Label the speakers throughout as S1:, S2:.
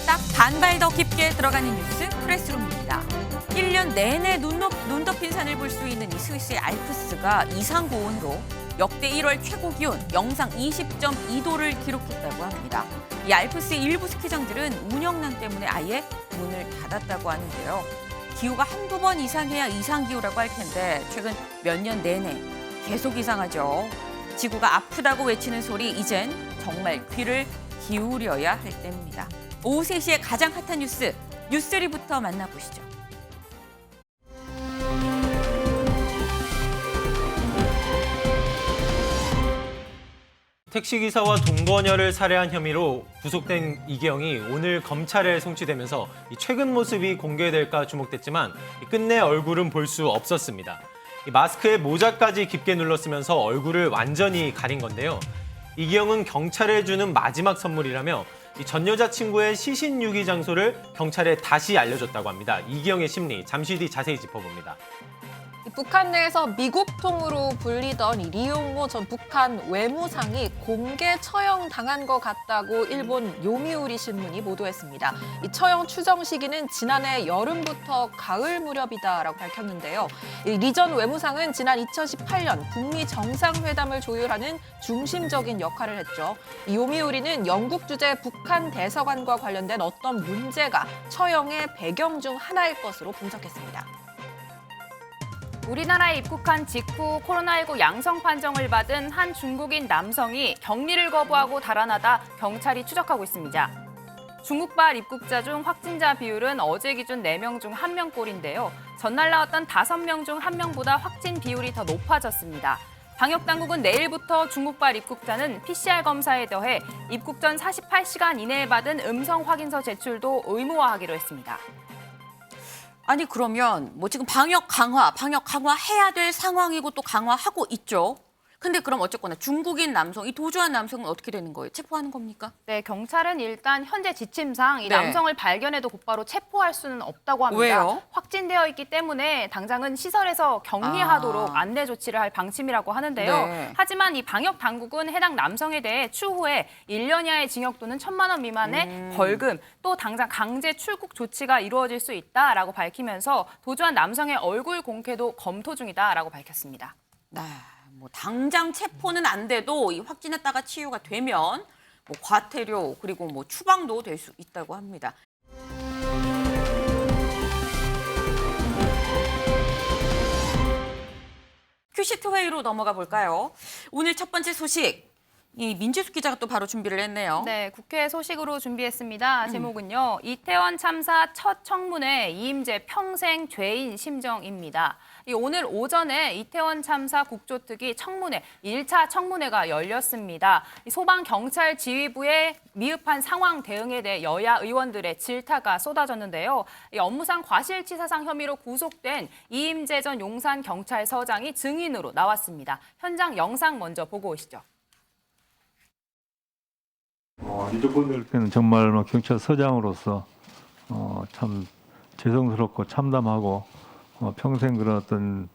S1: 딱 반발 더 깊게 들어가는 뉴스 프레스룸입니다. 1년 내내 눈 덮인 산을 볼 수 있는 이 스위스의 알프스가 이상 고온으로 역대 1월 최고 기온 영상 20.2도를 기록했다고 합니다. 이 알프스의 일부 스키장들은 운영난 때문에 아예 문을 닫았다고 하는데요. 기후가 한두 번 이상해야 이상기후라고 할 텐데 최근 몇 년 내내 계속 이상하죠. 지구가 아프다고 외치는 소리 이젠 정말 귀를 기울여야 할 때입니다. 오후 3시에 가장 핫한 뉴스, 뉴스3부터 만나보시죠.
S2: 택시기사와 동거녀를 살해한 혐의로 구속된 이경이 오늘 검찰에 송치되면서 최근 모습이 공개될까 주목됐지만 끝내 얼굴은 볼 수 없었습니다. 마스크에 모자까지 깊게 눌렀으면서 얼굴을 완전히 가린 건데요. 이경은 경찰에 주는 마지막 선물이라며 전 여자친구의 시신 유기 장소를 경찰에 다시 알려줬다고 합니다. 이경의 심리, 잠시 뒤 자세히 짚어봅니다.
S3: 북한 내에서 미국통으로 불리던 이 리용호 전 북한 외무상이 공개 처형당한 것 같다고 일본 요미우리 신문이 보도했습니다. 이 처형 추정 시기는 지난해 여름부터 가을 무렵이다라고 밝혔는데요. 리 전 외무상은 지난 2018년 북미 정상회담을 조율하는 중심적인 역할을 했죠. 이 요미우리는 영국 주재 북한 대사관과 관련된 어떤 문제가 처형의 배경 중 하나일 것으로 분석했습니다.
S4: 우리나라에 입국한 직후 코로나19 양성 판정을 받은 한 중국인 남성이 격리를 거부하고 달아나다 경찰이 추적하고 있습니다. 중국발 입국자 중 확진자 비율은 어제 기준 4명 중 1명꼴인데요. 전날 나왔던 5명 중 1명보다 확진 비율이 더 높아졌습니다. 방역당국은 내일부터 중국발 입국자는 PCR 검사에 더해 입국 전 48시간 이내에 받은 음성 확인서 제출도 의무화하기로 했습니다.
S1: 아니 그러면 뭐 지금 방역 강화 해야 될 상황이고 또 강화하고 있죠. 근데 그럼 어쨌거나 중국인 남성, 이 도주한 남성은 어떻게 되는 거예요? 체포하는 겁니까?
S4: 네, 경찰은 일단 현재 지침상 이
S1: 네.
S4: 남성을 발견해도 곧바로 체포할 수는 없다고 합니다.
S1: 왜요?
S4: 확진되어 있기 때문에 당장은 시설에서 격리하도록 안내 조치를 할 방침이라고 하는데요.
S1: 네.
S4: 하지만 이 방역 당국은 해당 남성에 대해 추후에 1년 이하의 징역 또는 1,000만 원 미만의 벌금, 또 당장 강제 출국 조치가 이루어질 수 있다라고 밝히면서 도주한 남성의 얼굴 공개도 검토 중이다라고 밝혔습니다.
S1: 네, 뭐 당장 체포는 안 돼도 이 확진했다가 치유가 되면 뭐 과태료 그리고 뭐 추방도 될 수 있다고 합니다. 큐시트 회의로 넘어가 볼까요? 오늘 첫 번째 소식. 이 민지숙 기자가 또 바로 준비를 했네요.
S4: 네, 국회 소식으로 준비했습니다. 제목은요. 이태원 참사 첫 청문회 이임재 평생 죄인 심정입니다. 오늘 오전에 이태원 참사 국조특위 청문회 1차 청문회가 열렸습니다. 소방경찰 지휘부의 미흡한 상황 대응에 대해 여야 의원들의 질타가 쏟아졌는데요. 업무상 과실치사상 혐의로 구속된 이임재 전 용산경찰서장이 증인으로 나왔습니다. 현장 영상 먼저 보고 오시죠.
S5: 이분들께는 정말 경찰서장으로서 참 죄송스럽고 참담하고 평생 그런 어떤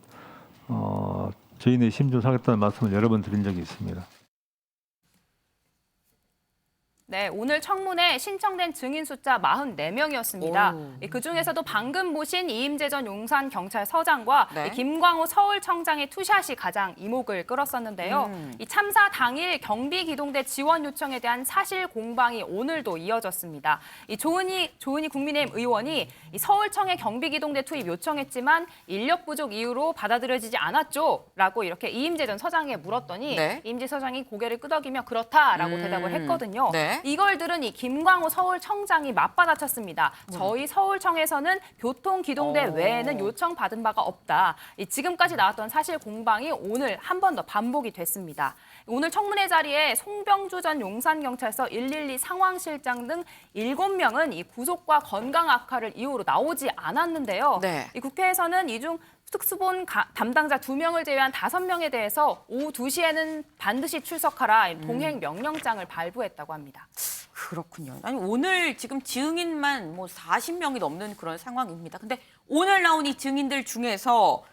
S5: 저희의 심정 상했다는 말씀을 여러 번 드린 적이 있습니다.
S4: 네, 오늘 청문회 신청된 증인 숫자 44명이었습니다. 그중에서도 방금 보신 이임재 전 용산경찰서장과
S1: 네.
S4: 김광호 서울청장의 투샷이 가장 이목을 끌었었는데요. 이 참사 당일 경비기동대 지원 요청에 대한 사실 공방이 오늘도 이어졌습니다. 이 조은희 국민의힘 의원이 이 서울청에 경비기동대 투입 요청했지만 인력 부족 이유로 받아들여지지 않았죠? 라고 이렇게 이임재 전 서장에게 물었더니
S1: 네.
S4: 이임재 서장이 고개를 끄덕이며 그렇다라고 대답을 했거든요.
S1: 네.
S4: 이걸 들은 이 김광호 서울청장이 맞받아쳤습니다. 저희 서울청에서는 교통기동대 외에는 요청받은 바가 없다. 지금까지 나왔던 사실 공방이 오늘 한 번 더 반복이 됐습니다. 오늘 청문회 자리에 송병주 전 용산경찰서 112 상황실장 등 7명은 이 구속과 건강 악화를 이유로 나오지 않았는데요.
S1: 네.
S4: 이 국회에서는 이중 특수본 담당자 2명을 제외한 5명에 대해서 오후 2시에는 반드시 출석하라 동행 명령장을 발부했다고 합니다.
S1: 그렇군요. 아니 오늘 지금 증인만 뭐 40명이 넘는 그런 상황입니다. 근데 오늘 나온 이 증인들 중에서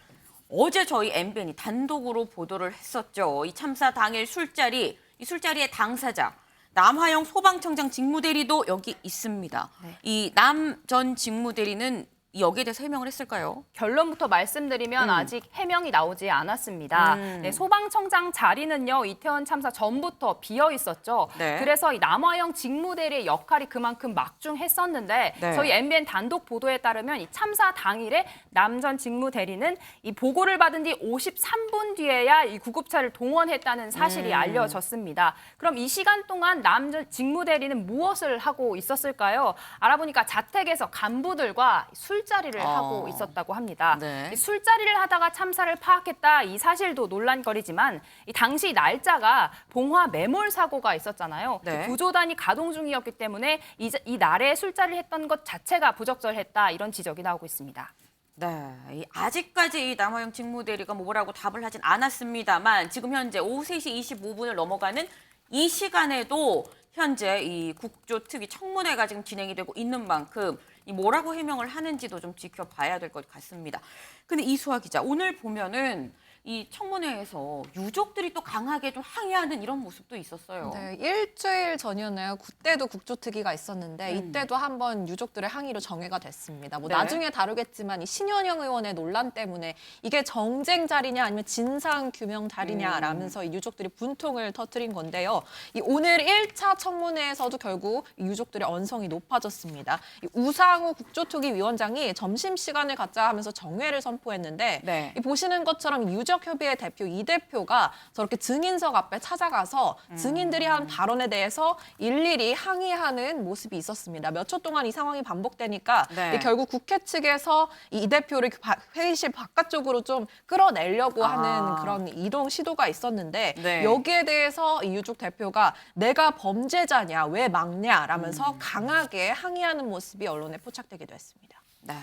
S1: 어제 저희 MBN이 단독으로 보도를 했었죠. 이 참사 당일 술자리, 이 술자리의 당사자 남화영 소방청장 직무대리도 여기 있습니다.
S4: 네.
S1: 이 남 전 직무대리는 여기에 대해서 해명을 했을까요?
S4: 결론부터 말씀드리면 아직 해명이 나오지 않았습니다. 네, 소방청장 자리는요, 이태원 참사 전부터 비어 있었죠.
S1: 네.
S4: 그래서 이 남화영 직무대리의 역할이 그만큼 막중했었는데
S1: 네.
S4: 저희 MBN 단독 보도에 따르면 이 참사 당일에 남 전 직무대리는 이 보고를 받은 뒤 53분 뒤에야 이 구급차를 동원했다는 사실이 알려졌습니다. 그럼 이 시간 동안 남 전 직무대리는 무엇을 하고 있었을까요? 알아보니까 자택에서 간부들과 술자리를 하고 있었다고 합니다.
S1: 네.
S4: 이 술자리를 하다가 참사를 파악했다 이 사실도 논란거리지만 이 당시 날짜가 봉화 매몰 사고가 있었잖아요.
S1: 네.
S4: 구조단이 가동 중이었기 때문에 이 날에 술자리를 했던 것 자체가 부적절했다 이런 지적이 나오고 있습니다.
S1: 네, 아직까지 이 남화영 직무대리가 뭐라고 답을 하진 않았습니다만 지금 현재 오후 3시 25분을 넘어가는 이 시간에도 현재 이 국조특위 청문회가 지금 진행이 되고 있는 만큼 이 뭐라고 해명을 하는지도 좀 지켜봐야 될 것 같습니다. 근데 이수아 기자, 오늘 보면은 이 청문회에서 유족들이 또 강하게 좀 항의하는 이런 모습도 있었어요.
S3: 네, 일주일 전이었나요? 그때도 국조특위가 있었는데 이때도 한번 유족들의 항의로 정회가 됐습니다. 뭐
S1: 네.
S3: 나중에 다루겠지만 이 신현영 의원의 논란 때문에 이게 정쟁 자리냐 아니면 진상 규명 자리냐라면서 이 유족들이 분통을 터뜨린 건데요. 이 오늘 1차 청문회에서도 결국 이 유족들의 언성이 높아졌습니다. 이 우상호 국조특위 위원장이 점심시간을 갖자 하면서 정회를 선포했는데
S1: 네.
S3: 이 보시는 것처럼 유족협의회 대표 이 대표가 저렇게 증인석 앞에 찾아가서 증인들이 한 발언에 대해서 일일이 항의하는 모습이 있었습니다. 몇 초 동안 이 상황이 반복되니까
S1: 네.
S3: 결국 국회 측에서 이 대표를 회의실 바깥쪽으로 좀 끌어내려고 하는 그런 이동 시도가 있었는데
S1: 네.
S3: 여기에 대해서 이 유족 대표가 내가 범죄자냐 왜 막냐라면서 강하게 항의하는 모습이 언론에 포착되기도 했습니다.
S1: 네.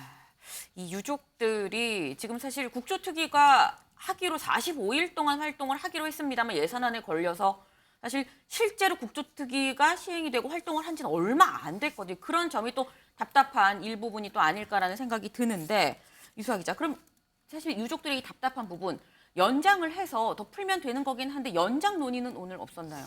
S1: 이 유족들이 지금 사실 국조특위가 하기로 45일 동안 활동을 하기로 했습니다만 예산안에 걸려서 사실 실제로 국조특위가 시행이 되고 활동을 한 지는 얼마 안 됐거든요. 그런 점이 또 답답한 일부분이 또 아닐까라는 생각이 드는데 이수아 기자, 그럼 사실 유족들이 답답한 부분 연장을 해서 더 풀면 되는 거긴 한데 연장 논의는 오늘 없었나요?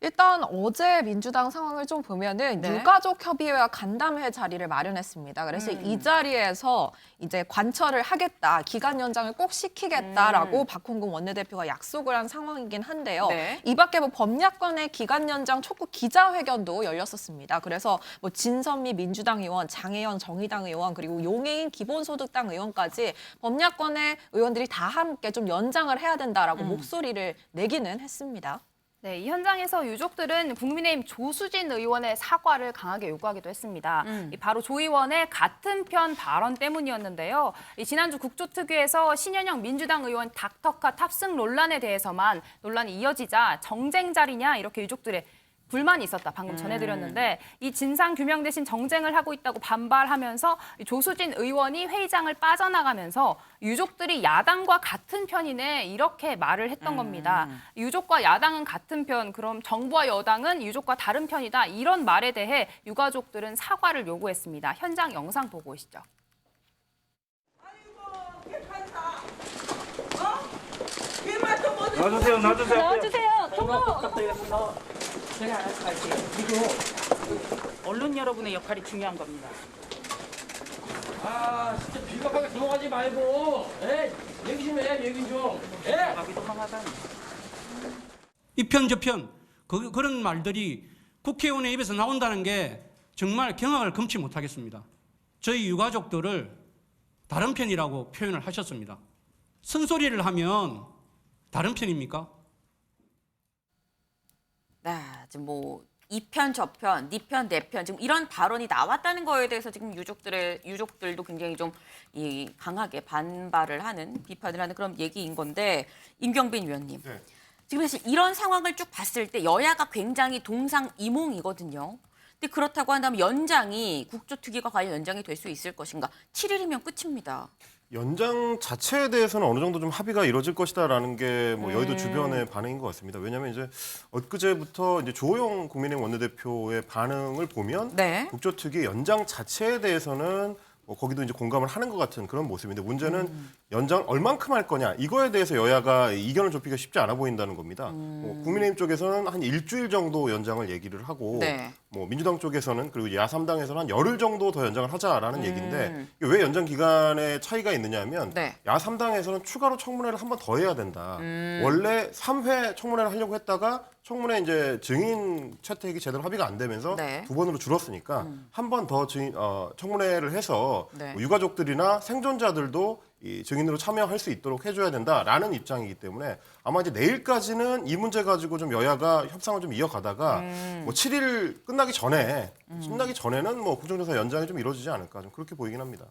S3: 일단 어제 민주당 상황을 좀 보면은
S1: 네.
S3: 유가족 협의회와 간담회 자리를 마련했습니다. 그래서 이 자리에서 이제 관철을 하겠다, 기간 연장을 꼭 시키겠다라고 박홍근 원내대표가 약속을 한 상황이긴 한데요.
S1: 네.
S3: 이 밖에 뭐 법야권의 기간 연장 촉구 기자회견도 열렸었습니다. 그래서 뭐 진선미 민주당 의원, 장혜연 정의당 의원 그리고 용해인 기본소득당 의원까지 법야권의 의원들이 다 함께 좀 연장을 해야 된다라고 목소리를 내기는 했습니다.
S4: 네, 이 현장에서 유족들은 국민의힘 조수진 의원의 사과를 강하게 요구하기도 했습니다. 이 바로 조 의원의 같은 편 발언 때문이었는데요. 이 지난주 국조특위에서 신현영 민주당 의원 닥터카 탑승 논란에 대해서만 논란이 이어지자 정쟁 자리냐 이렇게 유족들의 불만이 있었다. 방금 전해드렸는데 이 진상 규명 대신 정쟁을 하고 있다고 반발하면서 조수진 의원이 회의장을 빠져나가면서 유족들이 야당과 같은 편이네 이렇게 말을 했던 겁니다. 유족과 야당은 같은 편, 그럼 정부와 여당은 유족과 다른 편이다. 이런 말에 대해 유가족들은 사과를 요구했습니다. 현장 영상 보고 오시죠.
S6: 놔주세요, 놔주세요.
S7: 나와주세요. 통보. 제가 알아서 갈게요. 그리고 언론 여러분의 역할이 중요한 겁니다.
S6: 아, 진짜 비겁하게 넘어가지 말고, 얘기 좀 해, 얘기 좀.
S7: 가기도 하다니.
S8: 이편 저편 그런 말들이 국회의원의 입에서 나온다는 게 정말 경악을 금치 못하겠습니다. 저희 유가족들을 다른 편이라고 표현을 하셨습니다. 쓴소리를 하면 다른 편입니까?
S1: 네, 지금 뭐 2편 저편, 네 편, 내 편 지금 이런 발언이 나왔다는 거에 대해서 지금 유족들도 굉장히 좀 이 강하게 반발을 하는 비판을 하는 그런 얘기인 건데 임경빈 위원님.
S9: 네.
S1: 지금 사실 이런 상황을 쭉 봤을 때 여야가 굉장히 동상이몽이거든요. 근데 그렇다고 한다면 연장이 국조특위가 과연 연장이 될 수 있을 것인가? 7일이면 끝입니다.
S9: 연장 자체에 대해서는 어느 정도 좀 합의가 이루어질 것이다라는 게 뭐 여의도 주변의 반응인 것 같습니다. 왜냐하면 이제 엊그제부터 이제 조호영 국민의힘 원내대표의 반응을 보면
S1: 네.
S9: 국조특위 연장 자체에 대해서는 거기도 이제 공감을 하는 것 같은 그런 모습인데 문제는 연장 얼만큼 할 거냐 이거에 대해서 여야가 이견을 좁히기가 쉽지 않아 보인다는 겁니다. 국민의힘 쪽에서는 한 일주일 정도 연장을 얘기를 하고
S1: 네.
S9: 민주당 쪽에서는 그리고 야3당에서는 한 열흘 정도 더 연장을 하자라는 얘기인데 왜 연장 기간에 차이가 있느냐면
S1: 네.
S9: 야3당에서는 추가로 청문회를 한 번 더 해야 된다. 원래 3회 청문회를 하려고 했다가 청문회 이제 증인 채택이 제대로 합의가 안 되면서
S1: 네.
S9: 2번으로 줄었으니까 한 번 더 청문회를 해서
S1: 네.
S9: 유가족들이나 생존자들도 이 증인으로 참여할 수 있도록 해줘야 된다라는 입장이기 때문에 아마 이제 내일까지는 이 문제 가지고 좀 여야가 협상을 좀 이어가다가 뭐 7일 끝나기 전에는 뭐 국정조사 연장이 좀 이루어지지 않을까 좀 그렇게 보이긴 합니다.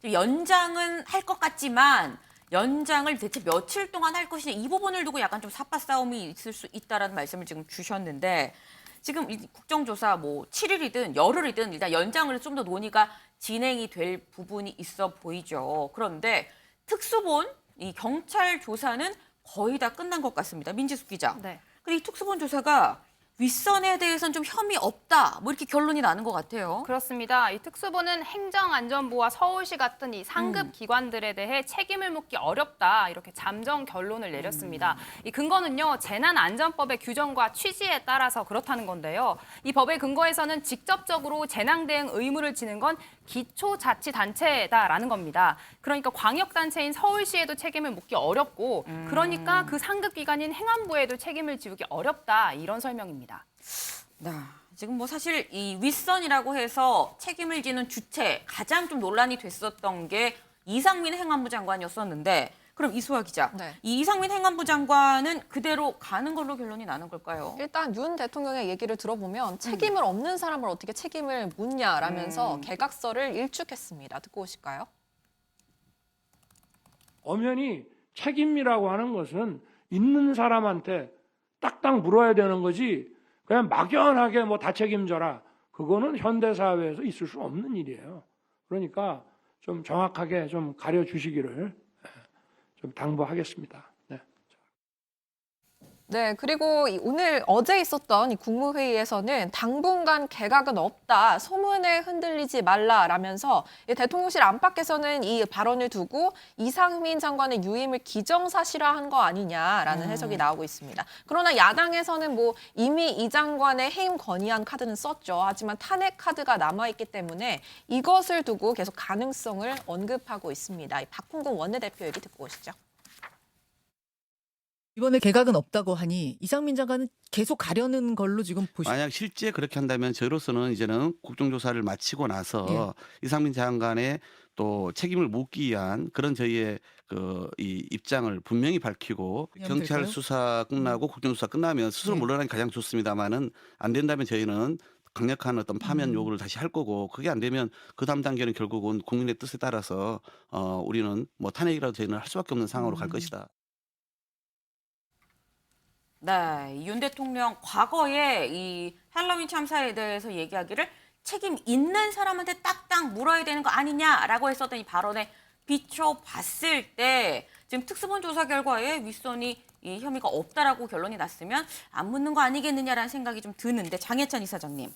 S1: 연장은 할 것 같지만 연장을 대체 며칠 동안 할 것이냐 이 부분을 두고 약간 좀 삿바 싸움이 있을 수 있다라는 말씀을 지금 주셨는데 지금 이 국정조사 뭐 7일이든 열흘이든 일단 연장을 좀 더 논의가 진행이 될 부분이 있어 보이죠. 그런데 특수본 이 경찰 조사는 거의 다 끝난 것 같습니다. 민지숙 기자.
S4: 네.
S1: 근데 이 특수본 조사가 윗선에 대해서는 좀 혐의 없다 뭐 이렇게 결론이 나는 것 같아요.
S4: 그렇습니다. 이 특수부는 행정안전부와 서울시 같은 이 상급 기관들에 대해 책임을 묻기 어렵다 이렇게 잠정 결론을 내렸습니다. 이 근거는요 재난안전법의 규정과 취지에 따라서 그렇다는 건데요. 이 법의 근거에서는 직접적으로 재난 대응 의무를 지는 건 기초자치단체다라는 겁니다. 그러니까 광역단체인 서울시에도 책임을 묻기 어렵고 그러니까 그 상급 기관인 행안부에도 책임을 지우기 어렵다 이런 설명입니다.
S1: 네. 지금 뭐 사실 이 윗선이라고 해서 책임을 지는 주체 가장 좀 논란이 됐었던 게 이상민 행안부 장관이었었는데 그럼 이수아 기자,
S3: 네.
S1: 이 이상민 행안부 장관은 그대로 가는 걸로 결론이 나는 걸까요?
S3: 일단 윤 대통령의 얘기를 들어보면 책임을 없는 사람을 어떻게 책임을 묻냐라면서 개각설을 일축했습니다. 듣고 오실까요?
S6: 엄연히 책임이라고 하는 것은 있는 사람한테 딱딱 물어야 되는 거지 그냥 막연하게 뭐 다 책임져라. 그거는 현대사회에서 있을 수 없는 일이에요. 그러니까 좀 정확하게 좀 가려주시기를 좀 당부하겠습니다. 네.
S3: 네, 그리고 어제 있었던 이 국무회의에서는 당분간 개각은 없다, 소문에 흔들리지 말라라면서 대통령실 안팎에서는 이 발언을 두고 이상민 장관의 유임을 기정사실화한 거 아니냐라는 해석이 나오고 있습니다. 그러나 야당에서는 뭐 이미 이 장관의 해임 건의안 카드는 썼죠. 하지만 탄핵 카드가 남아있기 때문에 이것을 두고 계속 가능성을 언급하고 있습니다. 이 박홍근 원내대표 얘기 듣고 오시죠.
S10: 이번에 개각은 없다고 하니 이상민 장관은 계속 가려는 걸로 지금 보시죠.
S11: 만약 실제 그렇게 한다면 저로서는 이제는 국정조사를 마치고 나서 이상민 장관의 또 책임을 묻기 위한 그런 저희의 이 입장을 분명히 밝히고 경찰
S10: 될까요?
S11: 수사 끝나고 국정조사 끝나면 스스로 물러나는 게 가장 좋습니다만은 안 된다면 저희는 강력한 어떤 파면 요구를 다시 할 거고 그게 안 되면 그 다음 단계는 결국은 국민의 뜻에 따라서 우리는 뭐 탄핵이라도 저희는 할 수밖에 없는 상황으로 갈 것이다.
S1: 네, 윤 대통령 과거에 이 할로윈 참사에 대해서 얘기하기를 책임 있는 사람한테 딱딱 물어야 되는 거 아니냐라고 했었던 이 발언에 비춰봤을 때 지금 특수본 조사 결과에 윗선이 이 혐의가 없다라고 결론이 났으면 안 묻는 거 아니겠느냐라는 생각이 좀 드는데 장혜찬 이사장님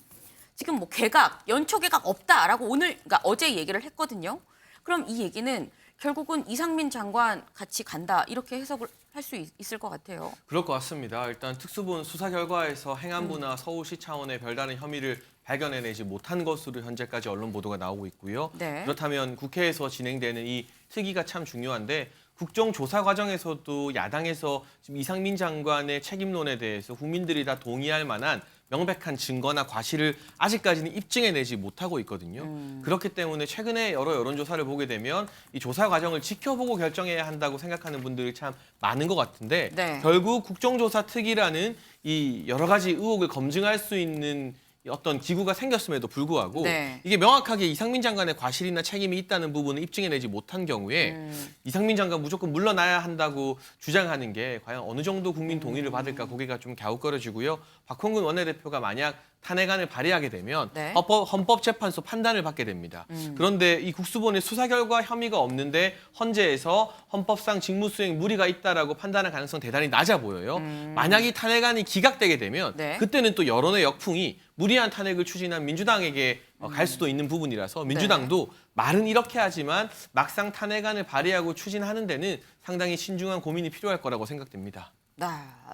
S1: 지금 뭐 개각, 연초 개각 없다라고 그러니까 어제 얘기를 했거든요. 그럼 이 얘기는 결국은 이상민 장관 같이 간다 이렇게 해석을 할 수 있을 것 같아요.
S12: 그럴 것 같습니다. 일단 특수본 수사 결과에서 행안부나 서울시 차원의 별다른 혐의를 발견해내지 못한 것으로 현재까지 언론 보도가 나오고 있고요.
S1: 네.
S12: 그렇다면 국회에서 진행되는 이 특위가 참 중요한데 국정조사 과정에서도 야당에서 지금 이상민 장관의 책임론에 대해서 국민들이 다 동의할 만한 명백한 증거나 과실을 아직까지는 입증해내지 못하고 있거든요. 그렇기 때문에 최근에 여러 여론조사를 보게 되면 이 조사 과정을 지켜보고 결정해야 한다고 생각하는 분들이 참 많은 것 같은데
S1: 네.
S12: 결국 국정조사 특위라는 이 여러 가지 의혹을 검증할 수 있는 어떤 기구가 생겼음에도 불구하고
S1: 네.
S12: 이게 명확하게 이상민 장관의 과실이나 책임이 있다는 부분을 입증해내지 못한 경우에 이상민 장관 무조건 물러나야 한다고 주장하는 게 과연 어느 정도 국민 동의를 받을까 고개가 좀 갸웃거려지고요. 박홍근 원내대표가 만약 탄핵안을 발의하게 되면
S1: 네.
S12: 헌법재판소 판단을 받게 됩니다. 그런데 이 국수본의 수사 결과 혐의가 없는데 헌재에서 헌법상 직무수행 무리가 있다라고 판단할 가능성 대단히 낮아 보여요. 만약 이 탄핵안이 기각되게 되면
S1: 네.
S12: 그때는 또 여론의 역풍이 무리한 탄핵을 추진한 민주당에게 갈 수도 있는 부분이라서 민주당도 말은 이렇게 하지만 막상 탄핵안을 발의하고 추진하는 데는 상당히 신중한 고민이 필요할 거라고 생각됩니다.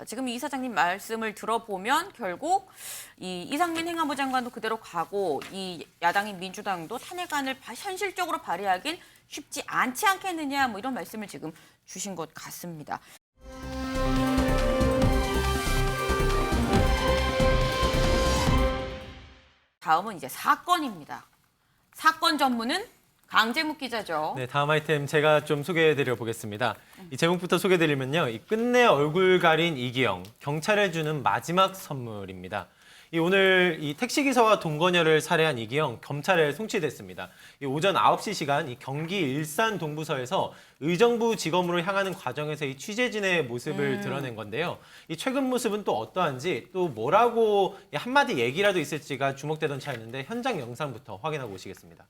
S1: 지금 이 이사장님 말씀을 들어보면 결국 이 이상민 행안부 장관도 그대로 가고 이 야당인 민주당도 탄핵안을 현실적으로 발의하긴 쉽지 않지 않겠느냐 뭐 이런 말씀을 지금 주신 것 같습니다. 다음은 이제 사건입니다. 사건 전문은 강재묵 기자죠.
S2: 네, 다음 아이템 제가 좀 소개해드려 보겠습니다. 이 제목부터 소개드리면요, 이 끝내 얼굴 가린 이기영, 경찰에 주는 마지막 선물입니다. 오늘 이 택시기사와 동거녀를 살해한 이기영, 검찰에 송치됐습니다. 오전 9시 시간 이 경기 일산 동부서에서 의정부 지검으로 향하는 과정에서 이 취재진의 모습을 드러낸 건데요. 이 최근 모습은 또 어떠한지, 또 뭐라고 한마디 얘기라도 있을지가 주목되던 차였는데 현장 영상부터 확인하고 오시겠습니다.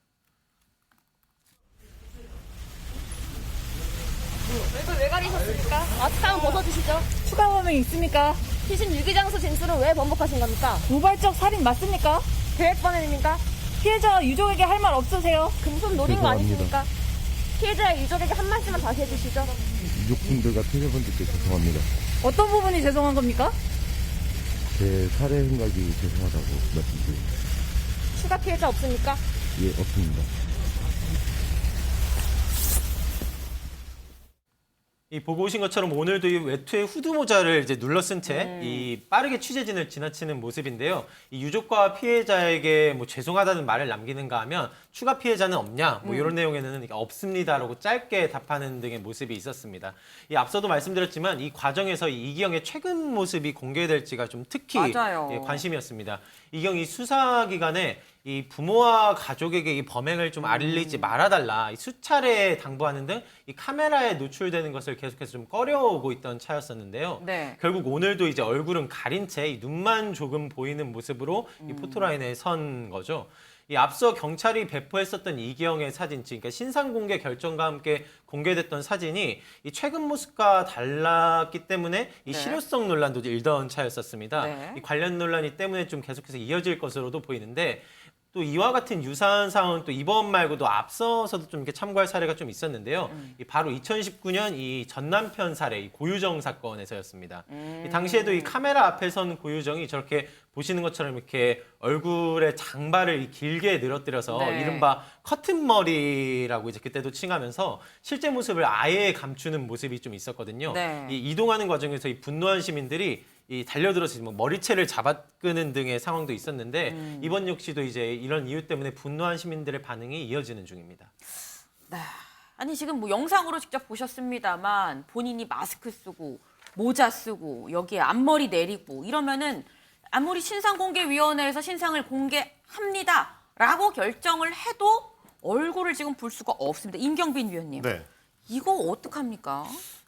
S13: 왜 가리셨습니까? 마스크 벗어주시죠. 추가 범행 있습니까? 피신 유기장소 진술은 왜 번복하신 겁니까? 우발적 살인 맞습니까? 계획 범행입니까? 피해자와 유족에게 할 말 없으세요? 금손 노린 거 아니십니까? 피해자의 유족에게 한 말씀만 다시 해주시죠.
S14: 유족분들과 피해자분들께 죄송합니다.
S13: 어떤 부분이 죄송한 겁니까?
S14: 제 살해 생각이 죄송하다고 말씀드립니다.
S13: 추가 피해자 없습니까?
S14: 예, 없습니다.
S2: 이 보고 오신 것처럼 오늘도 이 외투의 후드 모자를 이제 눌러 쓴 채 이 빠르게 취재진을 지나치는 모습인데요. 이 유족과 피해자에게 뭐 죄송하다는 말을 남기는가 하면 추가 피해자는 없냐 뭐 이런 내용에는 없습니다라고 짧게 답하는 등의 모습이 있었습니다. 이 앞서도 말씀드렸지만 이 과정에서 이 이기영의 최근 모습이 공개될지가 좀 특히 관심이었습니다. 이기영이 수사 기간에 이 부모와 가족에게 이 범행을 좀 알리지 말아달라, 이 수차례 당부하는 등 이 카메라에 노출되는 것을 계속해서 좀 꺼려오고 있던 차였었는데요. 결국 오늘도 이제 얼굴은 가린 채 이 눈만 조금 보이는 모습으로 이 포토라인에 선 거죠. 이 앞서 경찰이 배포했었던 이기영의 사진, 그러니까 신상 공개 결정과 함께 공개됐던 사진이 이 최근 모습과 달랐기 때문에 이 실효성 논란도 일던 차였었습니다. 이 관련 논란이 때문에 좀 계속해서 이어질 것으로도 보이는데, 또 이와 같은 유사한 상황은 또 이번 말고도 앞서서도 좀 이렇게 참고할 사례가 좀 있었는데요. 이 바로 2019년 이 전 남편 살해, 이 고유정 사건에서였습니다. 이 당시에도 이 카메라 앞에 선 고유정이 저렇게 보시는 것처럼 이렇게 얼굴에 장발을 길게 늘어뜨려서 이른바 커튼머리라고 이제 그때도 칭하면서 실제 모습을 아예 감추는 모습이 좀 있었거든요. 이 이동하는 과정에서 이 분노한 시민들이 이 달려들어서 뭐 머리채를 잡아끄는 등의 상황도 있었는데 이번 역시도 이제 이런 이유 때문에 분노한 시민들의 반응이 이어지는 중입니다.
S1: 아니 지금 뭐 영상으로 직접 보셨습니다만 본인이 마스크 쓰고 모자 쓰고 여기에 앞머리 내리고 이러면은 아무리 신상공개위원회에서 신상을 공개합니다라고 결정을 해도 얼굴을 지금 볼 수가 없습니다. 임경빈 위원님. 이거 어떡합니까?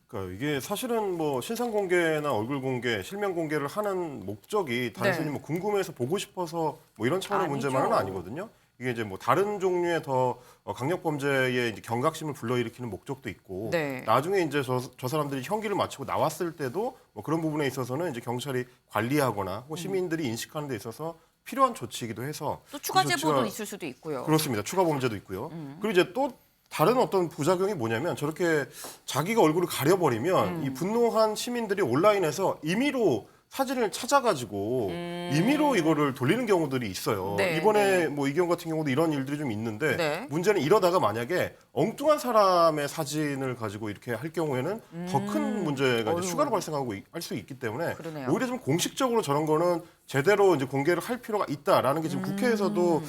S9: 그러니까 이게 사실은 뭐 신상 공개나 얼굴 공개, 실명 공개를 하는 목적이 단순히 뭐 궁금해서 보고 싶어서 뭐 이런 차원의 문제만은 아니거든요. 이게 이제 뭐 다른 종류의 더 강력 범죄의 이제 경각심을 불러일으키는 목적도 있고, 나중에 이제 저 사람들이 형기를 마치고 나왔을 때도 뭐 그런 부분에 있어서는 이제 경찰이 관리하거나 혹은 시민들이 인식하는 데 있어서 필요한 조치이기도 해서
S1: 또 추가 제보도 있을 수도 있고요.
S9: 그렇습니다. 추가 범죄도 있고요. 그리고 이제 또 다른 어떤 부작용이 뭐냐면 저렇게 자기가 얼굴을 가려버리면 이 분노한 시민들이 온라인에서 임의로 사진을 찾아가지고 임의로 이거를 돌리는 경우들이 있어요. 이번에 뭐 이경 같은 경우도 이런 일들이 좀 있는데 문제는 이러다가 만약에 엉뚱한 사람의 사진을 가지고 이렇게 할 경우에는 더 큰 문제가 이제 추가로 발생하고 할 수 있기 때문에 오히려 좀 공식적으로 저런 거는 제대로 이제 공개를 할 필요가 있다라는 게 지금 국회에서도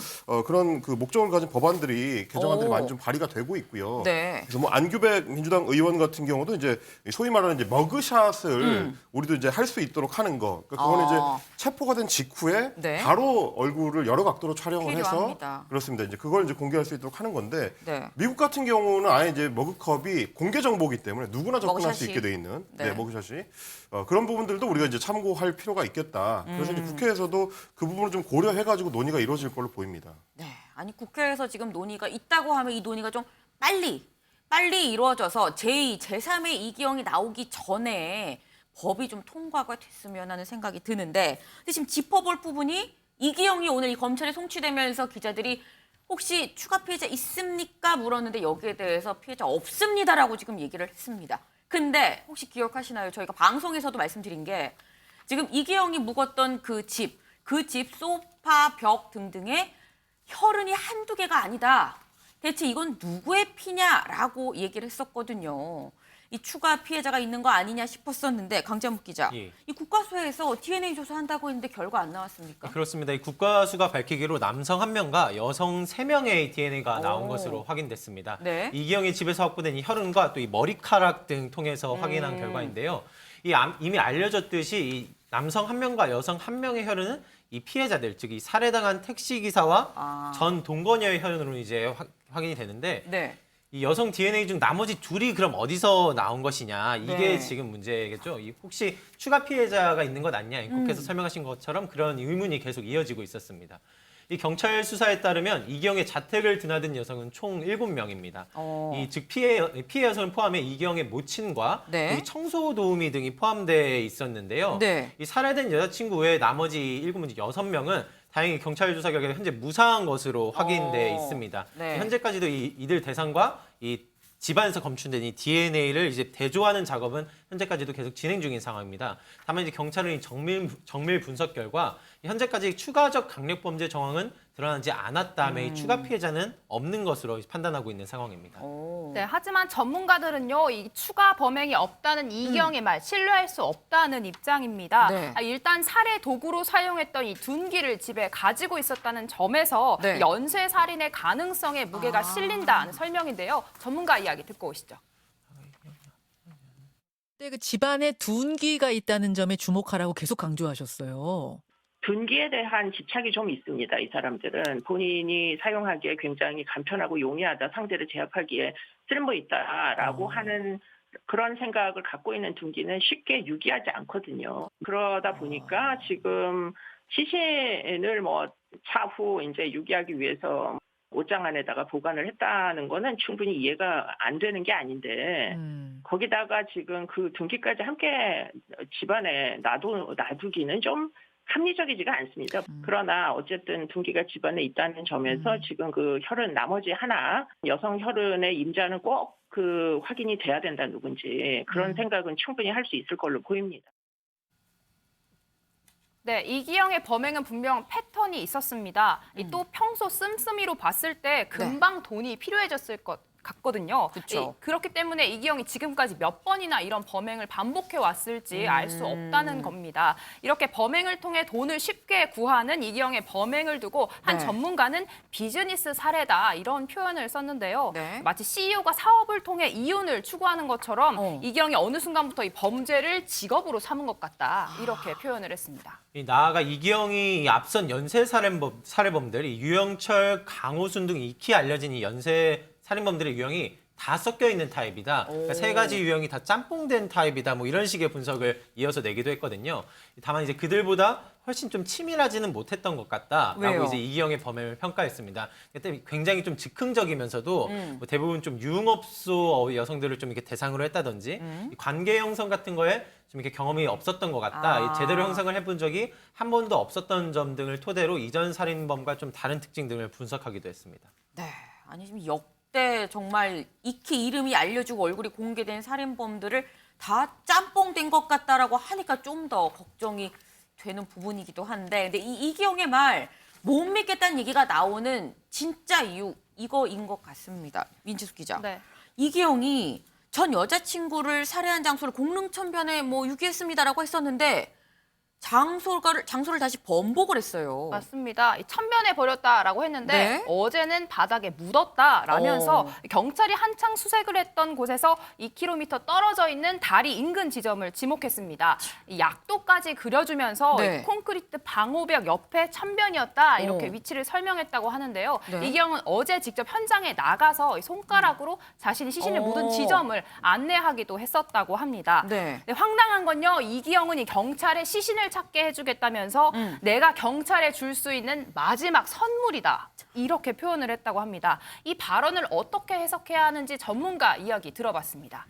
S9: 그런 그 목적을 가진 법안들이 개정안들이 많이 좀 발의가 되고 있고요. 그래서 뭐 안규백 민주당 의원 같은 경우도 이제 소위 말하는 이제 머그샷을 우리도 이제 할 수 있도록 하는 거. 그러니까 그거는 이제 체포가 된 직후에 바로 얼굴을 여러 각도로 촬영을 해서 그렇습니다. 이제 그걸 이제 공개할 수 있도록 하는 건데 미국 같은 경우는 아예 이제 머그컵이 공개 정보이기 때문에 누구나 접근할 수 있게 돼 있는 머그샷이 그런 부분들도 우리가 이제 참고할 필요가 있겠다. 그래서 이제 국회에서도 그 부분을 좀 고려해가지고 논의가 이루어질 걸로 보입니다.
S1: 네, 아니 국회에서 지금 논의가 있다고 하면 이 논의가 좀 빨리 이루어져서 제2, 제3의 이기영이 나오기 전에 법이 좀 통과가 됐으면 하는 생각이 드는데, 근데 지금 짚어볼 부분이 이기영이 오늘 이 검찰에 송치되면서 기자들이 혹시 추가 피해자 있습니까? 물었는데 여기에 대해서 피해자 없습니다라고 지금 얘기를 했습니다. 근데 혹시 기억하시나요? 저희가 방송에서도 말씀드린 게 지금 이기영이 묵었던 그 집 소파, 벽 등등에 혈흔이 한두 개가 아니다. 대체 이건 누구의 피냐라고 얘기를 했었거든요. 이 추가 피해자가 있는 거 아니냐 싶었었는데 강재묵 기자,
S2: 예.
S1: 이 국과수에서 DNA 조사한다고 했는데 결과 안 나왔습니까?
S2: 그렇습니다. 이 국과수가 밝히기로 남성 1명과 여성 3명의 DNA가 나온 것으로 확인됐습니다.
S1: 네.
S2: 이기영의 집에서 확보된 이 혈흔과 또 이 머리카락 등 통해서 확인한 결과인데요. 이미 알려졌듯이 이 남성 1명과 여성 1명의 혈흔은 이 피해자들, 즉 이 살해당한 택시기사와 전 동거녀의 혈흔으로 이제 확인이 되는데,
S1: 네.
S2: 이 여성 DNA 중 나머지 둘이 그럼 어디서 나온 것이냐, 이게
S1: 네.
S2: 지금 문제겠죠. 혹시 추가 피해자가 있는 것 아니냐, 국회에서 설명하신 것처럼 그런 의문이 계속 이어지고 있었습니다. 이 경찰 수사에 따르면 이기영의 자택을 드나든 여성은 총 7명입니다. 즉 피해 여성을 포함해 이기영의 모친과
S1: 네.
S2: 이 청소 도우미 등이 포함되어 있었는데요.
S1: 네.
S2: 이 살해된 여자친구 외에 나머지 6명은 다행히 경찰 조사 결과 현재 무사한 것으로 확인돼 있습니다.
S1: 네.
S2: 현재까지도 이들 대상과 이 집안에서 검출된 이 DNA를 이제 대조하는 작업은 현재까지도 계속 진행 중인 상황입니다. 다만 이제 경찰은 이 정밀 분석 결과 현재까지 추가적 강력범죄 정황은 드러나지 않았다며 이 추가 피해자는 없는 것으로 판단하고 있는 상황입니다.
S4: 네, 하지만 전문가들은요, 이 추가 범행이 없다는 이기영의 말 신뢰할 수 없다는 입장입니다.
S1: 네.
S4: 일단 살해 도구로 사용했던 이 둔기를 집에 가지고 있었다는 점에서
S1: 네.
S4: 연쇄 살인의 가능성에 무게가 실린다는 설명인데요. 전문가 이야기 듣고 오시죠.
S10: 그때 그 집안에 둔기가 있다는 점에 주목하라고 계속 강조하셨어요.
S15: 둔기에 대한 집착이 좀 있습니다. 이 사람들은 본인이 사용하기에 굉장히 간편하고 용이하다, 상대를 제압하기에 쓸모있다라고 하는 그런 생각을 갖고 있는 둔기는 쉽게 유기하지 않거든요. 그러다 보니까 지금 시신을 차후 이제 유기하기 위해서 옷장 안에다가 보관을 했다는 거는 충분히 이해가 안 되는 게 아닌데 거기다가 지금 그 둔기까지 함께 집안에 놔두기는 좀 합리적이지가 않습니다. 그러나 어쨌든 둔기가 집안에 있다는 점에서 지금 그 혈흔 나머지 하나 여성 혈흔의 임자는 꼭 그 확인이 돼야 된다 누군지 그런 생각은 충분히 할 수 있을 걸로 보입니다.
S4: 네, 이기영의 범행은 분명 패턴이 있었습니다. 또 평소 씀씀이로 봤을 때 금방 돈이 필요해졌을 것 같거든요.
S1: 그쵸.
S4: 그렇기 때문에 이기영이 지금까지 몇 번이나 이런 범행을 반복해 왔을지 알 수 없다는 겁니다. 이렇게 범행을 통해 돈을 쉽게 구하는 이기영의 범행을 두고 한
S1: 네.
S4: 전문가는 비즈니스 사례다 이런 표현을 썼는데요.
S1: 네.
S4: 마치 CEO가 사업을 통해 이윤을 추구하는 것처럼 이기영이 어느 순간부터 이 범죄를 직업으로 삼은 것 같다 이렇게 표현을 했습니다.
S2: 나아가 이기영이 앞선 연쇄 살해범들, 이 유영철, 강호순 등 익히 알려진 이 연쇄 살인범들의 유형이 다 섞여 있는 타입이다. 그러니까 세 가지 유형이 다 짬뽕된 타입이다. 이런 식의 분석을 이어서 내기도 했거든요. 다만 이제 그들보다 훨씬 좀 치밀하지는 못했던 것 같다라고
S1: 왜요?
S2: 이제 이기영의 범행을 평가했습니다. 그때 굉장히 좀 즉흥적이면서도 대부분 좀 유흥업소 여성들을 좀 이렇게 대상으로 했다든지 이 관계 형성 같은 거에 좀 이렇게 경험이 없었던 것 같다. 제대로 형성을 해본 적이 한 번도 없었던 점 등을 토대로 이전 살인범과 좀 다른 특징 등을 분석하기도 했습니다.
S1: 네, 아니 지금 역대 정말 익히 이름이 알려지고 얼굴이 공개된 살인범들을 다 짬뽕된 것 같다라고 하니까 좀 더 걱정이 되는 부분이기도 한데, 근데 이 이기영의 말 못 믿겠다는 얘기가 나오는 진짜 이유 이거인 것 같습니다. 민지숙 기자.
S4: 네.
S1: 이기영이 전 여자친구를 살해한 장소를 공릉천변에 유기했습니다라고 했었는데 장소를 다시 번복을 했어요.
S4: 맞습니다. 천변에 버렸다라고 했는데
S1: 네?
S4: 어제는 바닥에 묻었다라면서 경찰이 한창 수색을 했던 곳에서 2km 떨어져 있는 다리 인근 지점을 지목했습니다. 이 약도까지 그려주면서
S1: 네.
S4: 이 콘크리트 방호벽 옆에 천변이었다 이렇게 위치를 설명했다고 하는데요.
S1: 네.
S4: 이기영은 어제 직접 현장에 나가서 이 손가락으로 자신이 시신을 묻은 지점을 안내하기도 했었다고 합니다.
S1: 네.
S4: 네, 황당한 건요. 이기영은 이 경찰의 시신을 찾게 해주겠다면서 내가 경찰에 줄 수 있는 마지막 선물이다. 이렇게 표현을 했다고 합니다. 이 발언을 어떻게 해석해야 하는지 전문가 이야기 들어봤습니다.